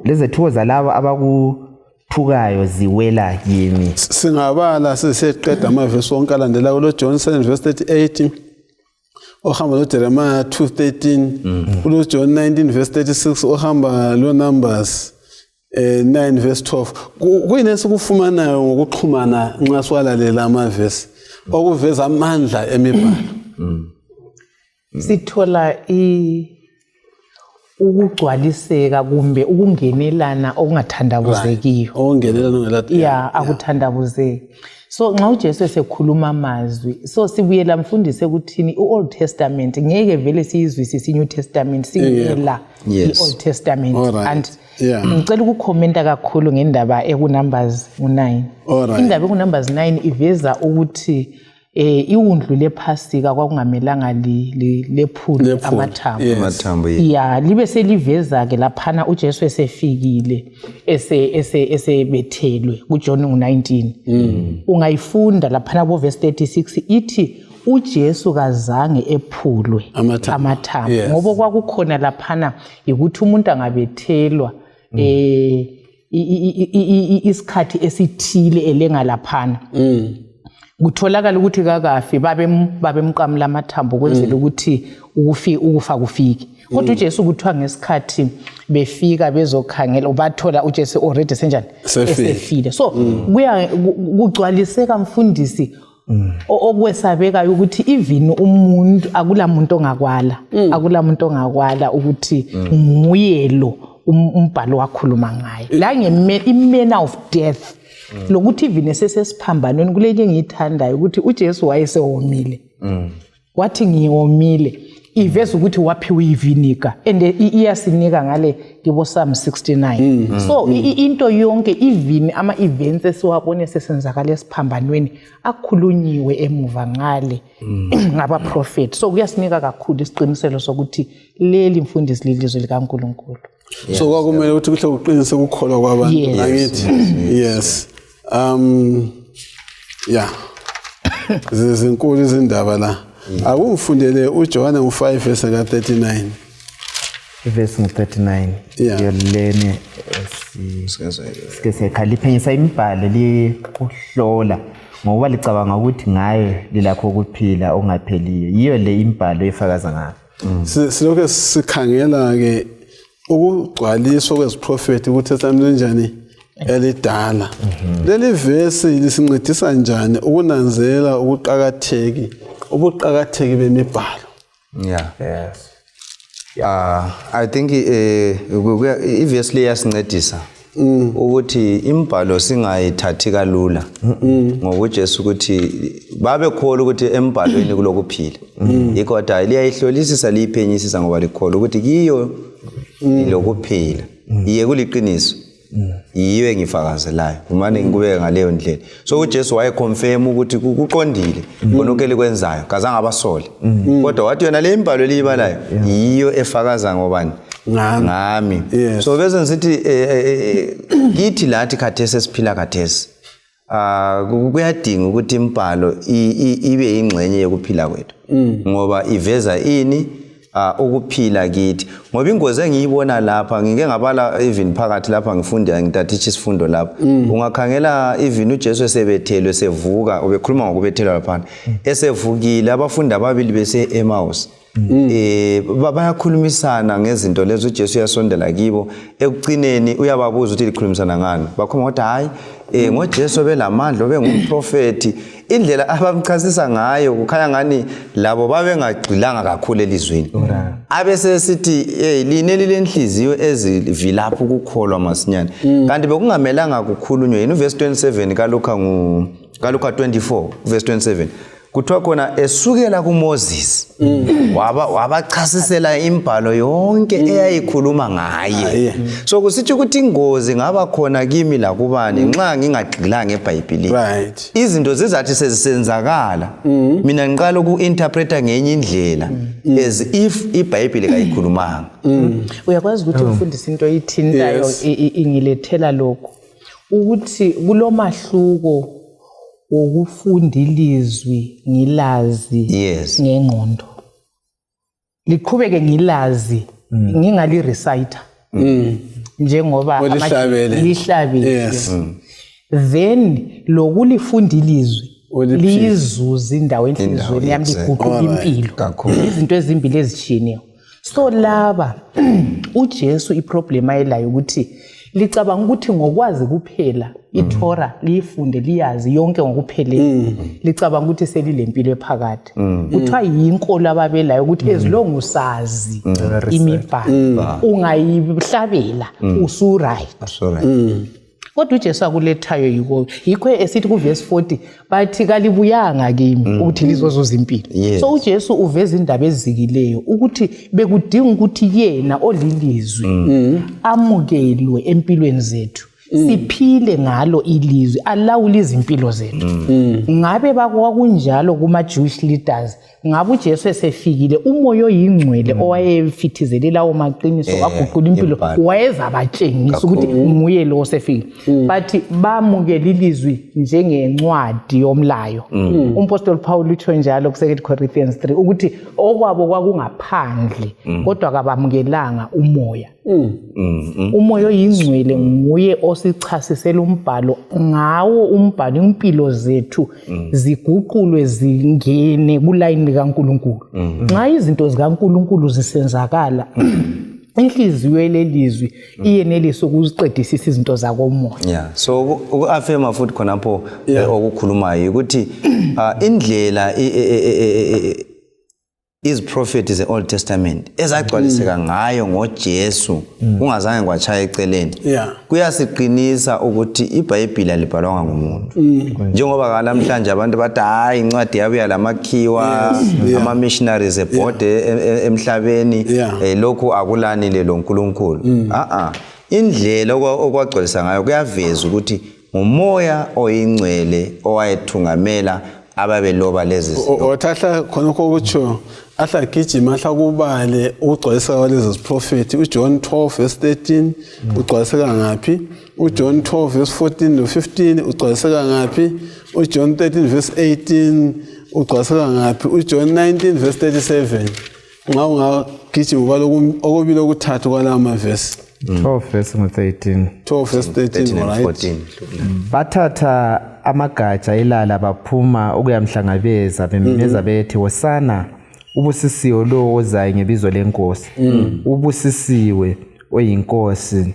lezethuko zalabo abakuthukayo ziwela kimi. Singabala siseqeda amavesi wonke alandela kulo John 7:38 ohamba lo Jeremiah 2:13 kulo John 19:36 ohamba lo Numbers 9:12. Kuyini esikufumanayo ngokuxhumana nxa siwalalela amavesi okuveza amandla emibhalo? Sithola ukugcwaliseka kumbe ukungenelana okungathandabuzekiyo. Okungenelana akuthandabuzeki. So nxa uJesu esekhuluma amazwi so sibuyela mfundise ukuthini uOld Testament ngeke vele siyizwisise iNew Testament singela iOld Testament and ngicela ukukhomenta kakhulu ngendaba ekuNumbers 9. Indaba ekuNumbers 9 iveza ukuthi iwundlu lephasika kwakungamelanga lephule amathambo. Amathambo ya libe seliveza ke laphana uJesu esefikile esebethelwe kuJohn 19. Ungayifunda laphana ku verse 36 ithi uJesu kazange ephulwe amathambo ngoba kwakukhona laphana ukuthi umuntu angabethelwa isikhathi esithile elenga laphana kutholakala ukuthi kakafi babemqamula amathambo kwenzela ukuthi ukufa kufike kodwa uJesu kuthiwa ngesikhathi befika bezokhangela bathola uJesu already senjani esefile so kugcwaliseka mfundisi okwesabeka ukuthi even umuntu akulamuntu ongakwala ukuthi nguyelo umbhalo wakhuluma ngaye la nge-manner of death lokuthi even esesesiphambanweni kulenye engiyithandayo ukuthi uJesu wayesewomile wathi ngiyomile iveza ukuthi waphiwe ivinika and iyasinika ngale kibo Psalm 69 so into yonke even ama-events esiwabone sesenzakala esiphambanweni akhulunyiwe emuva ngale ngabaprofethi so kuyasinika kakhulu isiqiniselo sokuthi leli mfundisi lilizwe likaNkulunkulu. So kwakumele ukuthi kuhle kuqinise ukukholwa kwabantu ngakithi. Yes. Yeah. Zizinkulu izindaba la. Akungifundele uJohn 5 verse 39. Verse 39. Yolene sike khaliphanyisa imibhalo likuhlola ngoba licabanga ukuthi ngayo lilakho ukuphila ongapheliyo. Yiyo le imibhalo efakaza ngayo. Silokho sikhangela ke ukugwaliswa kweziprofethi kuTestament njani elidala. Leli verse lisincedisa njani ukunanzela ubuqhakatheki bemibhalo. Yeah. Yes. I think iverse liyasincedisa ukuthi imibhalo singayithathi kalula ngoba uJesu ukuthi babekholwa ukuthi embhalweni kulokuphila. Kodwa liyayihlolisisa liyiphenyisisa ngoba likholwa ukuthi kiyo ilokuphila. Iye kuliqiniso. Yiyo engifakazelayo umane ngikubeka ngaleyo ndlela so uJesu wayeconfirm ukuthi kuqondile konke likwenzayo kazange abasole kodwa wathi yona le imbalo eliyibalayo yiyo efakaza ngobani ngami so bese ngithi kithi lathi khathesi esiphila khathesi kuyadinga ukuthi imbalo ibe ingxenye yokuphila kwethu ngoba iveza ini ukuphila kithi ngoba ingozi engiyibona lapha ngike ngabala even phakathi lapha ngifunda ngitateach isifundo lapha ungakhangela even uJesu esebethelwe sevuka ubekhuluma ngokubethelwa lapha esevukile abafundi ababili bese Emmaus bayakhulumisana ngezinto lezo uJesu yasondela kibo ekugcineni uyababuza ukuthi likhulumisana ngani bakhoma ukuthi hayi ngoJesu belamandla obengumprofeti indlela abamchasisa ngayo kukhanya ngani labo babengagxilanga kakhulu elizweni abese sithi lineli lenhliziyo ezivilapha ukukholwa masinyane kanti bekungamelanga kukhulunywe yini verse 27 kaLuka 24 verse 27 kuthiwa khona esukela kuMoses wabachasisela imbhalo yonke eyayikhuluma ngaye so kusithi ukuthi ingozi ngaba khona kimi la kubani nxa ngingagxilanga eBhayibhelini izinto zizathi sezisenzakala mina ngiqala ukuinterpreta ngenye indlela as if iBhayibheli kayikhulumanga uyakwazi ukuthi ufundise into oyithintayo ingilethela lokho ukuthi kulomahluko ukufunda ilizwi ngilazi ngengqondo liqhubeke ngilazi ngingali reciter njengoba lihlabele then lokulifunda ilizwi liyizuza indawo enhlizweni yami liguqula impilo izinto ezimbili ezitshiyeneyo so laba uJesu iproblem ayelayo ukuthi licabanga ukuthi ngokwazi kuphela iTorah liyifunde liyazi yonke ngokuphelele licabanga ukuthi selilempilo ephakathi kuthiwa yinkolo ababelayo ukuthi ezilonga usazi imibhalo ungayihlabela usu right kodwa uJesu akulethayo yikho esithi ku verse 40 bathi kalibuyanga kimi ukuthi lizozuza impilo so uJesu uveza indaba ezikileyo ukuthi bekudinga ukuthi yena olilizwi amukelwe empilweni zethu siphile ngalo ilizwi alawula izimpilo zethu ngabe bakwakunjalo kuma Jewish leaders ngabe uJesu esefikile umoya oyingcwele owayefithizele lawo maqiniso aguqula impilo wayezabatshengisa ukuthi nguye lo osefikile bathi bamukela ilizwi njengencwadi yomlayo umpostoli Paul utsho njalo ku 2 Corinthians 3 ukuthi okwabo kwakungaphandle kodwa kabamukelanga umoya umoya oyingcwele nguye osichasisela umbhalo ngawo umbhalo impilo zethu ziguqulwe zingene kulayini kaNkulunkulu nxa izinto zikaNkulunkulu zisenzakala inhliziyo lelizwi iyenelisa ukuziqedisisa izinto zakomoya so ukuafirma futhi khonapho okukhulumayo ukuthi indlela iziprofethi zeOld Testament ezagcwaliseka ngayo ngoJesu kungazange kwachaya eceleni kuyasiqinisa ukuthi iBhayibheli alibhalwanga ngumuntu njengoba namhlanje abantu bathi hayi incwadi yabuya lamakhiwa ama missionaries ebhode emhlabeni lokhu akulanile lo nkulunkulu indlela okwagcwalisa ngayo kuyaveza ukuthi ngumoya oyingcwele owayethungamela ababeloba lezi othahla khonokho kutsho ahla gijima ahla kubale ugcwalisa kwalezi ziprofethi uJohn 12:13 ugcwaliseka ngapi uJohn 12:14-15 ugcwaliseka ngapi uJohn 13:18 ugcwaliseka ngapi uJohn 19:37 ungagijima ubala okubili okuthathu kwala mavesi 12:13 12:13 bathatha amagatsha elala baphuma ukuyamhlangabeza bemeza bethi wosana ubusisiwe lo ozayo ngebizo lenkosi ubusisiwe oyinkosi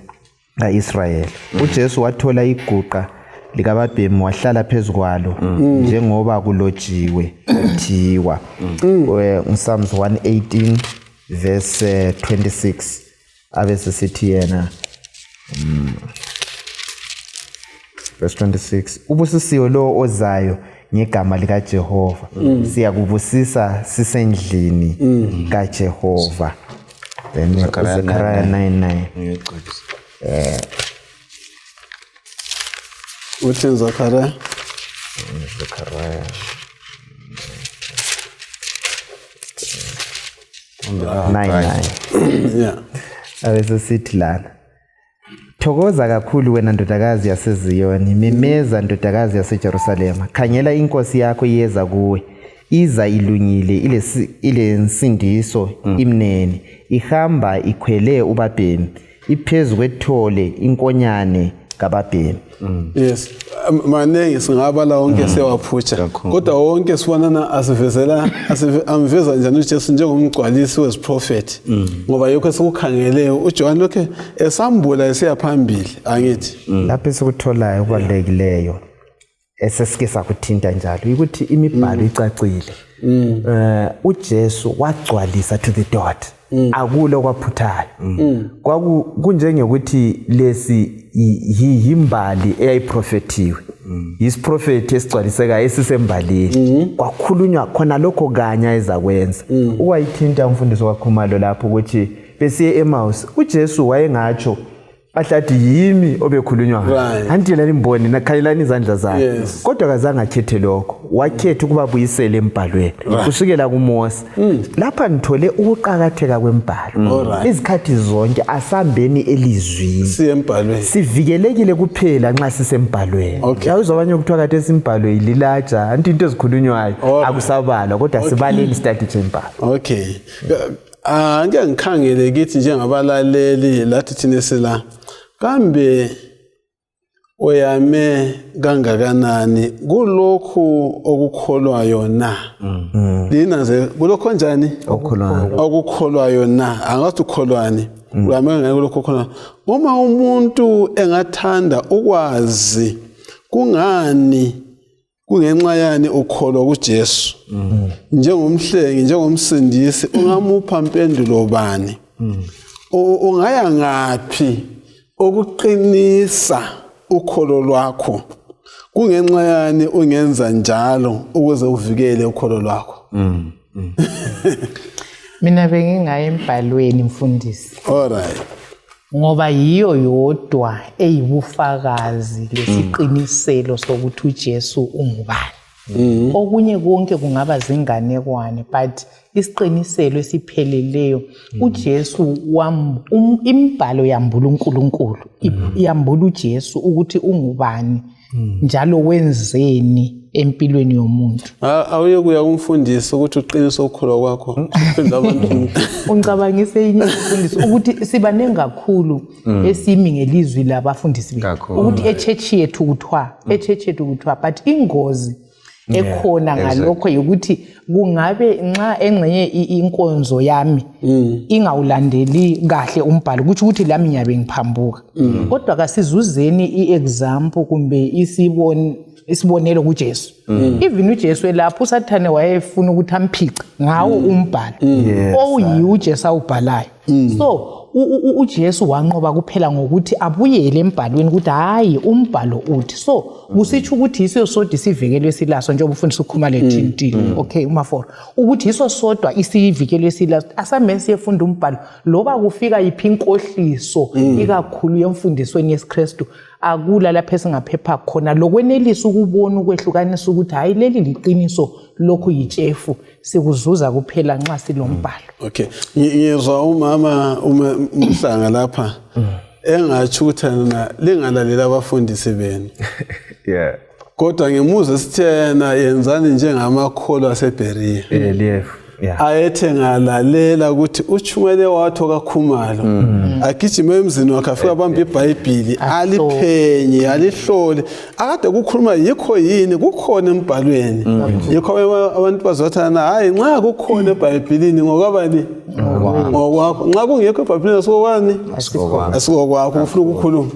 kaIsrayeli uJesu wathola iguqa likababhemi wahlala phezukwalo njengoba kulojiwe kuthiwa uPsalms 118 verse 26 abese sithi yena verse 26 ubusisiwe lo ozayo ngegama lika Jehova siyakubusisa sisendlini kaJehova then Zechariah 9:9 uthi Zechariah abese sithi lana thokoza kakhulu wena ndodakazi yaseZiyoni memeza ndodakazi yaseJerusalema khangela inkosi yakho iyeza kuwe iza ilungile ile nsindiso imnene ihamba ikhwele ubabhemi iphezulu kwethole inkonyane kababhemi yes manenge singabala wonke sewaphutsha kodwa wonke sibonana asivezela amveza njani uJesu njengomgcwalisi weziprofethi ngoba yokho sikukhangele uJohn lokho esambula esiya phambili angithi lapho esikutholayo kubalulekileyo esesike sakuthinta njalo ukuthi imibhalo icacile uJesu wagcwalisa to the dot akulo kwaphuthayo kunjengokuthi lesi yimbali eyayiprofethiwe yisiprofethi esigcwaliseka esisembalini kwakhulunywa khona lokho kanya ezakwenza ukwayithinta umfundiso wakhumalo lapho ukuthi besiye eMaus uJesu wayengatsho ahlathi yimi obekhulunywa anti leli mboni nakhayelani izandla zakhe kodwa kazange akhethe lokho wakhetha ukuba buyisele embhalweni kusukela kuMose lapha ngithole ukuqhakatheka kwembhalo izikhathi zonke asambeni elizwini siyembhalweni sivikelekile kuphela nxa sisembhalweni yawuzobanye ukuthiwa kade simbhalo ililaja anti into ezikhulunywayo akusabalwa kodwa sibaleni study chembhalo okay ngeke ngikhangele kithi njengabalaleli lathi thina sila kambe oyame kangakanani kulokhu okukholwayo na linaze kulokho kanjani okukholwayo na angathi ukholwani uyame ngeke kulokho khona uma umuntu engathanda ukwazi kungani kungenxa yani ukholwa kuJesu njengomhlengi njengomsindisi ungamupha impendulo bani ungaya ngapi okuqinisa ukholo lwakho kungenxa yani ungenza njalo ukuze uvikele ukholo lwakho mina bengingaya embhalweni mfundisi alright ngoba yiyo yodwa eyibufakazi lesiqiniselo sokuthi uJesu ungubani. Okunye konke kungaba zinganekwane, but isiqiniselo esipheleleyo uJesu imbhalo yambula uNkulunkulu, yambula uJesu ukuthi ungubani njalo wenzeni empilweni yomuntu. Awuye kuya kumfundisi ukuthi uqinise ukukholwa kwakho uphendla abantu. Ungicabangise inye imfundiso ukuthi sibanenge kakhulu esimi ngelizwi labafundisi bethu ukuthi echechi yethu kuthiwa but ingozi ekhona ngalokho ukuthi kungabe nxa engcenye inkonzo yami ingawulandeli kahle umbhalo ukuthi lami ngiyabe ngiphambuka. Kodwa kasizuzeni iexample kumbe isibonelo kuJesu. Even uJesu lapho uSathane wayefuna ukuthi amphice ngawo umbhalo oyiwo uJesu awubhalayo. So uJesu wanqoba kuphela ngokuthi abuyele embhalweni ukuthi hayi umbhalo uthi. So kusitsho ukuthi iso sodwa isivikelo esilaso njengoba ufundisa ukukhuluma lethintini. Okay umaforo ukuthi iso sodwa isivikelo esilaso asamese efunda umbhalo loba kufika iphi inkohliso ikakhulu yemfundisweni yeSikristu akula lapha esingaphepha khona lokwenelisa ukubona ukwehlukanisa ukuthi hayi leli liqiniso lokhu yitshefu sikuzuza kuphela nxa silombhalo. Okay, ngizwa umama umhlanga lapha engathi ukuthi lingalalela abafundisi benu. Yeah. Kodwa ngemuze sithena yenzani njengamakholwa aseBeriya. Ayethe ngalalela ukuthi uchumele watho kaKhumalo agijime emzini wakhe afika abamba iBhayibhili aliphenye alihlole akade kukhuluma yikho yini kukhona embhalweni yikho abantu bazothana hayi nxa kukhona eBhayibhilini ngokwabani ngokwakho nxa kungekho eBhayibhilini asokwani asikokwakho ufuna ukukhuluma.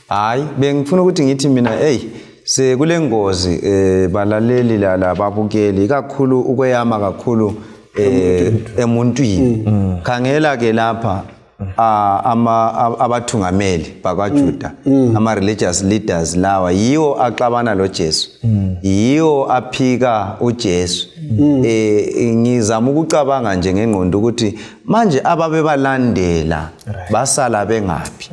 Hayi bengifuna ukuthi ngithi mina sekule ngozi balaleli lababukeli kakhulu ukweyama kakhulu emuntwini. Khangela ke lapha abathungameli bakwaJuda ama religious leaders lawa yiwo axabana loJesu yiwo aphika uJesu. Ngizama ukucabanga nje ngengqondo ukuthi manje ababebalandela basala bengaphi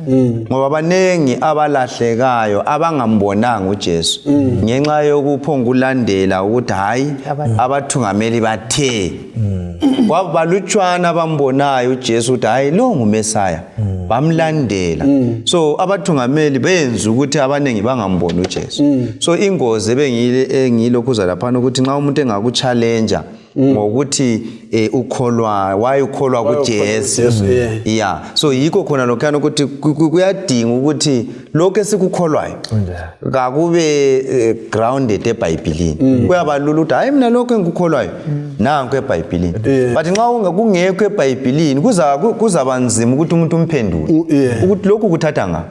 ngoba banengi abalahlekayo abangambonanga uJesu ngenxa yokuphonga ulandela ukuthi hayi abathungameli bathe kwabalutshwana abambonayo uJesu ukuthi hayi lo nguMesaya bamlandela. So abathungameli benza ukuthi abanengi bangamboni uJesu. So ingozi engilokhuza lapha ukuthi nxa umuntu engakuchallenge ngokuthi ukholwa wayukholwa kuJesu. Yeah, so yikho khona lokhana ukuthi kuyadinga ukuthi lokho esikukholwayo akube grounded eBhayibhilini. Kuyabalula ukuthi hayi mina lokho engikukholwayo nanku eBhayibhilini. But nxa ungekho eBhayibhilini kuzaba nzima ukuthi umuntu umphendule ukuthi lokho kuthatha nga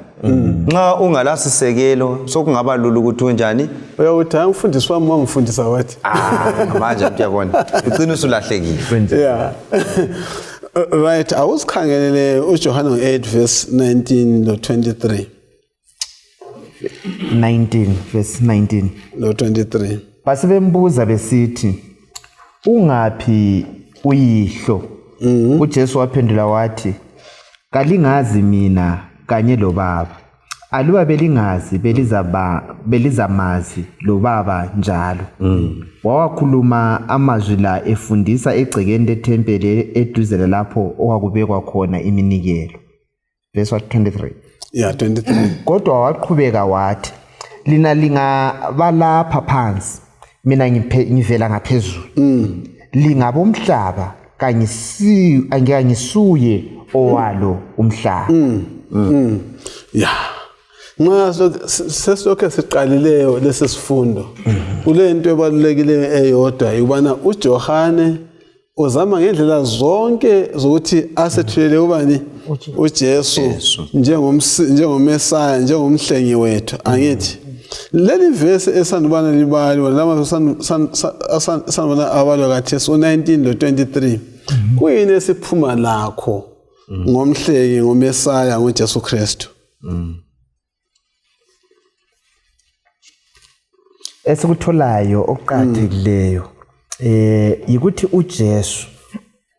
nxa ungalasisekelo sokungaba lula ukuthi unjani uyawuthi angifundiswa wami wangifundisa wathi manje uyabona ucina usulahlekile. Yeah. Right, awusikhangelele uJohana 8 verse 19 no 23. 19 verse 19 no 23. Basebembuza besithi ungaphi uyihlo? uJesu waphendula wathi kalingazi mina kanye lo Baba. Aluba belingazi belizamazi lo Baba njalo. Wawakhuluma amazwi la efundisa egcekeni lethempeli eduze lapho okwakubekwa khona iminikelo. Verse 23. Yeah, 23. Kodwa waqhubeka wathi lina lingabalapha phansi mina ngivela ngaphezulu. Lingabomhlaba angiyangisuye owalo umhlaba. Yeah. Ngaso sesilokho siqalileyo lesisifundo. Kulento ebalulekile eyodwa ukubana uJohane uzama ngendlela zonke zokuthi asethulele ubani uJesu njengomesaya njengomhlengi wethu. Angithi leli verse esandubana libali lama sanubana abalo kaThesi 19 lo 23 kuyini esiphuma lakho ngomhlengi ngomesaya ngoJesu Kristu. Esikutholayo oqhaqhileyo yikuthi uJesu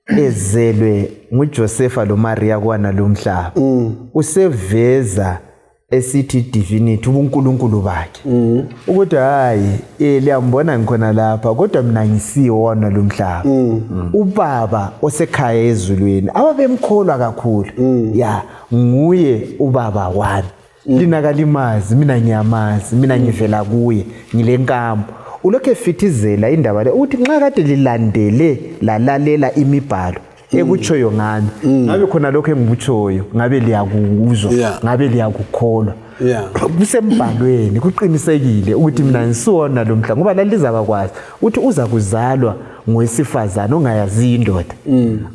ezelwe nguJosepha lo Maria kwana lo mhlaba useveza esithi divinity ubunkulunkulu bakhe ukuthi hayi liyambona ngikhona lapha kodwa mina ngisiwe wona lo mhlaba ubaba osekhaya ezulwini ababemkholwa kakhulu ya nguye ubaba wami lina kalimazi mina ngiyamazi mina ngivela kuye ngilenkambo ulokho efithizela indaba le ukuthi nxa kade lilandele lalalela imibhalo ekutshoyo ngami ngabe khona lokho engikutshoyo ngabe liyakuzwa ngabe liyakukholwa kusembhalweni kuqinisekile ukuthi mina ngisiwona lo mhla ngoba lalizaba kwazi ukuthi uza kuzalwa ngowesifazana ongayazi indoda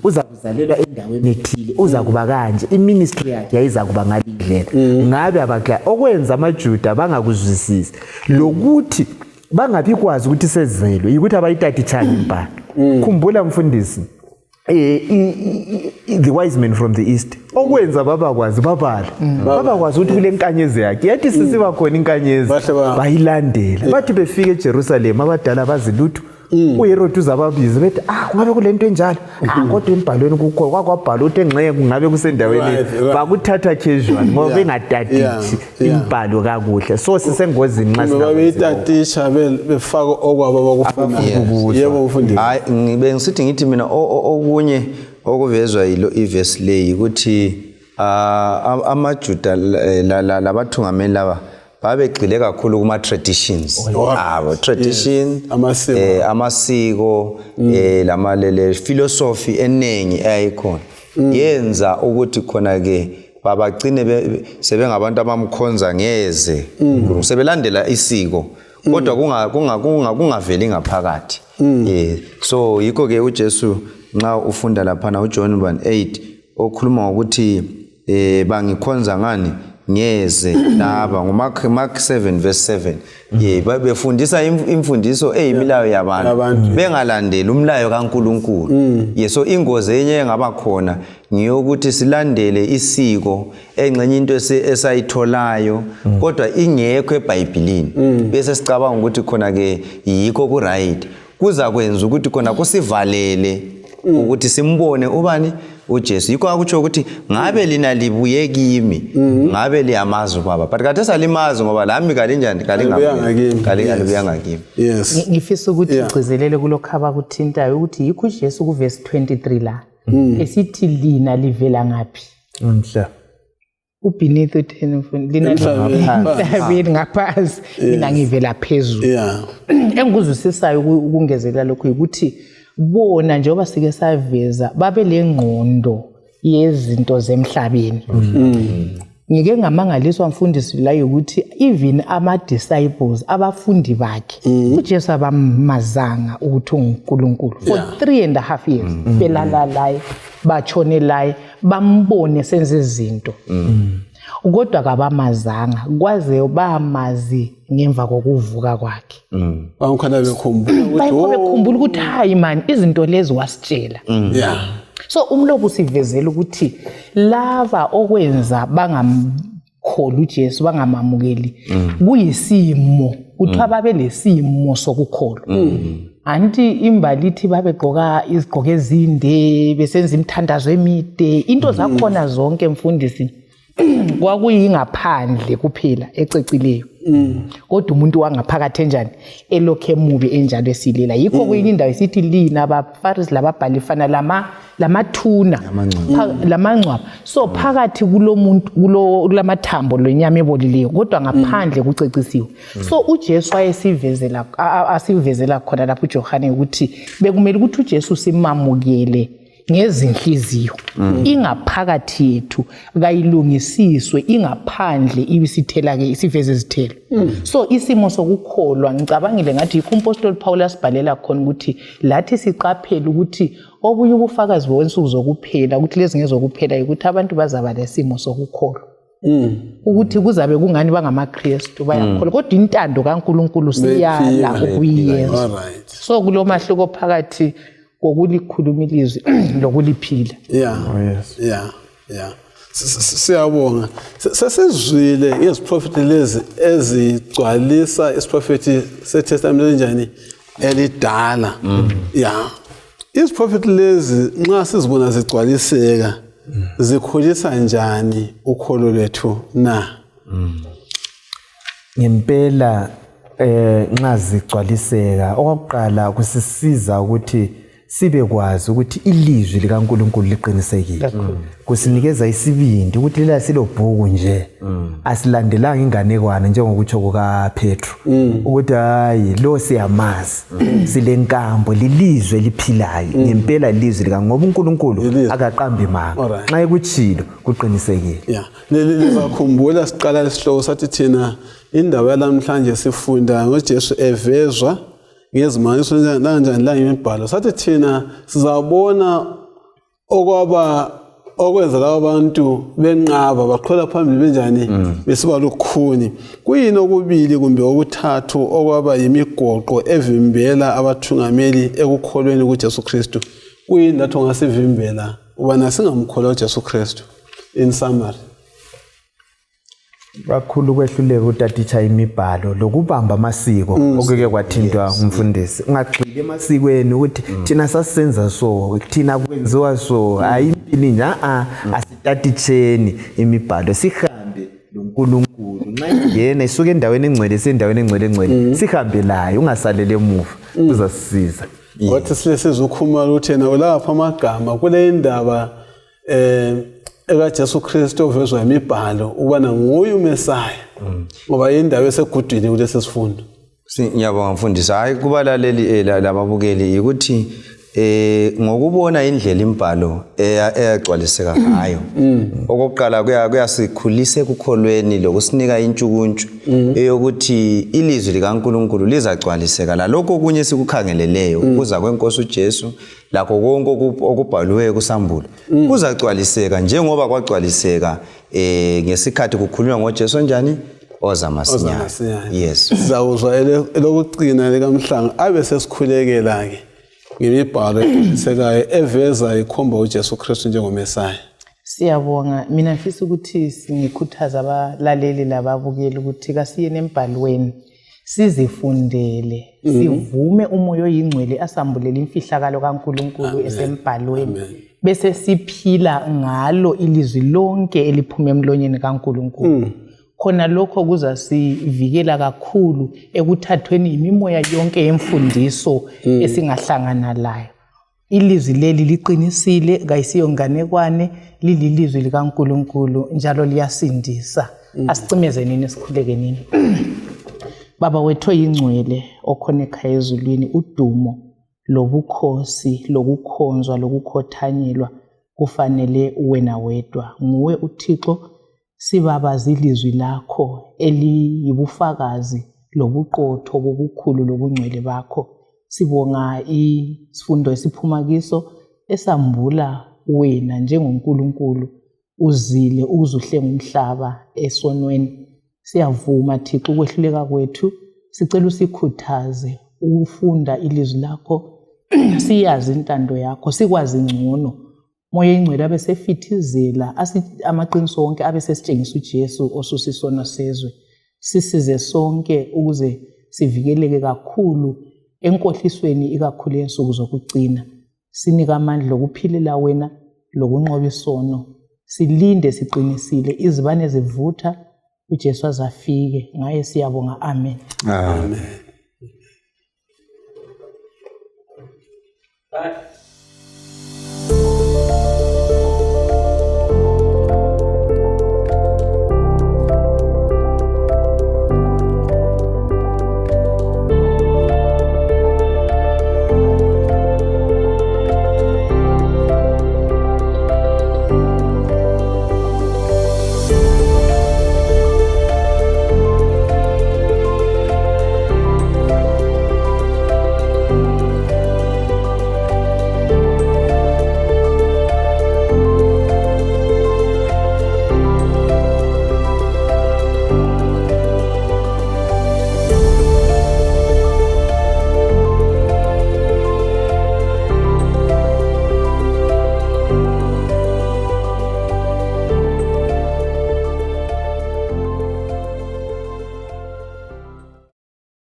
uza kuzalelwa endaweni ethile uza kuba kanje iministry yakhe yayiza kuba ngalindlela ngabe abakla okwenza amaJuda bangakuzwisisi lokuthi bangabi kwazi ukuthi sezelwe ukuthi abayitati chani mbalo khumbula mfundisi the wise men from the east okwenza babakwazi babakwazi ukuthi kule nkanyezi yakhe yathi sisiba khona inkanyezi bayilandela bathi befika eJerusalem abadala bazilutho uHerod uzababiza bethi kungabe kulento enjalo kodwa embhalweni kukho kwakwabhala ukuthi engxeye kungabe kusendaweni bakuthatha casual ngoba bengadadithi imbhalo kakuhle so sisengozini nxa singabayitatisha befaka okwabo abakufuna yebo mfundisi hayi ngibe ngisithi ngithi mina okunye okuvezwa yilo iverse le ukuthi amaJuda labathungameli laba babegxile kakhulu kuma traditions tradition amasiko lamalele philosophy enengi eyayikhona yenza ukuthi khona ke babagcine sebengabantu abamkhonza ngeze sebelandela isiko kodwa kungaveli ngaphakathi so yikho ke uJesu nxa ufunda lapha na uJohn 1:8 okhuluma ukuthi bangikhonza ngani ngeze laba ngoMark 7:7 befundisa imfundiso eyimilayo yabantu bengalandeli umlayo kaNkuluNkulu so ingozi enye engaba khona ngiyokuthi silandele isiko engcenye into esayitholayo kodwa ingekho eBhayibhelini bese sicabanga ukuthi khona ke yikho ku right kuza kwenza ukuthi khona kusivalele ukuthi simbone ubani uJesu yikho akutsho ukuthi ngabe lina libuye kimi ngabe liyamazi baba but kade salimazi ngoba lami kalinjani kalingabuyanga kimi yes ngifisa ukuthi ugcizelele kulokho abakuthintayo ukuthi yikho uJesu ku verse 23 la esithi lina livela ngapi umhla beneath 10 lina livela ngaphansi mina ngivela phezulu engikuzwisisayo ukungezelela lokho ukuthi bona njengoba sike saveza babe lengqondo yezinto zemhlabeni ngike ngamangaliswa mfundisi la ukuthi even ama disciples abafundi bakhe uJesu abamazanga ukuthi uNkulunkulu for 3.5 years belalalaye bachonelaye bambone senze izinto kodwa kabamazanga kwaze bamazi ngemva kokuvuka kwakhe bangikhona bekhumbula ukuthi hayi man izinto lezi wasitshela so umlobo sivezela ukuthi lava okwenza bangamkholi uJesu bangamamukeli kuyisimo ukuthi ababe lesimo sokukholwa anti imbalithi babegqoka izigqoko ezinde besenza imthandazo emide into zakhona zonke mfundisi kwakuyingaphandle kuphela ececileyo kodwa umuntu wangaphakathi enjani elokhe emubi enjalo esilela yikho kuyinye indawo isithi lina abaFarisi lababhalifana lamathuna lamangcwaba so phakathi kulomuntu kulamathambo lenyama ebolileyo kodwa ngaphandle kucecisiwe so uJesu asivezela khona lapho uJohane ukuthi bekumele ukuthi uJesu simamukele ngezinhliziyo ingaphakathi yethu kayilungisiswe ingaphandle ibisithela ke isiveze izithelo so isimo sokukholwa ngicabangile ngathi iKhompostoli Paul asibhalela khona ukuthi lathi siqaphela ukuthi obunye ubufakazi bowensuku zokuphela ukuthi lezi ngezokuphela ukuthi abantu bazaba lesimo sokukholwa ukuthi kuzabe kungani bangamaKristu bayakholwa kodwa intando kaNkuluNkulu siyala ukuyenza so kulomahluko phakathi kokulikhuluma ilizwi lokuliphila siyabonga sesizwile ngeziprofethi lezi ezigcwalisa isiprofethi seTestament njani elidala iziprofethi lezi nxa sizibona zigcwaliseka zikhulisa njani ukholo lwethu na? Ngempela nxa zigcwaliseka okokuqala kusisiza ukuthi sibe kwazi ukuthi ilizwi likaNkulunkulu liqinisekile. Kusinikeza isibindi ukuthi lela silobhuku nje asilandelanga inganekwane njengokutsho kukaPetru ukuthi hayi lo siyamazi silenkambo lilizwe liphilayo ngempela ilizwi lika ngoba uNkulunkulu akaqambi manga nxa ekuthilo kuqinisekile. Yeah, lizakhumbula siqala isihloko sathi thina indaba yalamhlanje sifunda ngoJesu evezwa ngezimaniso kanjani la imibhalo. Sathi thina sizabona okwenza labo bantu benqaba baqhola phambili benjani besiba lukhuni. Kuyini okubili kumbe okuthathu okwaba yimigoqo evimbela abathungameli ekukholweni kuJesu Kristu? Kuyini lapho ngasivimbela ubana singamkholwa uJesu Kristu? In summary, kakhulu kwehluleka utaticha imibhalo lokubamba amasiko okuke kwathintwa umfundisi. Ungagxili emasikweni ukuthi thina sasisenza so, thina kwenziwa so, hayi impini nja asitaticheni imibhalo sihambe loNkulunkulu. Nxa ingena isuke endaweni engcwele sendaweni engcwele sihambe layo ungasalele emuva uzasisiza. Wathi sizokhuluma ukuthi yena ulapha amagama kule indaba ekaJesu Kristu ovezwa imibhalo ubana nguye uMesaya ngoba indaba esegudwini kulesi sifundo. Ngiyabonga mfundisi. Hayi kubalaleli lababukeli ukuthi ngokubona indlela imbhalo eyagcwaliseka ngayo okokuqala kuyasikhulisa ekukholweni lokusinika intshukuntshu eyokuthi ilizwi likaNkulunkulu lizacwaliseka lalokho okunye sikukhangeleleyo kuza kwenkosi uJesu lakho konke okubhaliwe kusambulo kuzacwaliseka njengoba kwagcwaliseka ngesikhathi kukhulunywa ngoJesu njani ozamasinyane. Yes, sizawuzwa elokucina likamhlanga abe sesikhulekela ke ngemibhalo esekayo eveza ikhomba uJesu Kristu njengomesaya. Siyabonga. Mina mfisa ukuthi singikhuthaza abalaleli lababukeli ukuthi kasiye nembhalweni sizifundele sivume umoya oyingcwele asambulele imfihlakalo kaNkulunkulu esembhalweni bese siphila ngalo ilizwi lonke eliphuma emlonyeni kaNkulunkulu. Khona lokho kuzasivikela kakhulu ekuthathweni imimoya yonke yemfundiso esingahlangana layo. Ilizwi leli liqinisile kayisiyo nganekwane, lililizwi likaNkulunkulu njalo liyasindisa. Asicimezeni nesikhuleke nini. Baba wethu oyingcwele okhona ekhaya ezulwini, udumo lobukhosi lokukhonzwa lokukhothanyelwa kufanele wena wedwa. Nguwe uThixo sibabaza ilizwi lakho eliyibufakazi lobuqotho bobukhulu lobungcwele bakho. Sibonga isifundo esiphuma kiso esambula wena njengoNkulunkulu uzile ukuzuhlenga umhlaba esonweni. Siyavuma Thixo ukwehluleka kwethu, sicela usikhuthaze ukufunda ilizwi lakho siyazi intando yakho sikwazi ngcono. Moya ingcwele abe sefithizela amaqiniso wonke abe sesitshengisa uJesu osusisono sezwe. Sisize sonke ukuze sivikeleke kakhulu enkohlisweni ikakhulu ensuku zokugcina. Sinika amandla okuphilela wena lokunqoba isono. Silinde siqinisile izibane zivutha uJesu azafike. Ngaye siyabonga. Amen. Amen.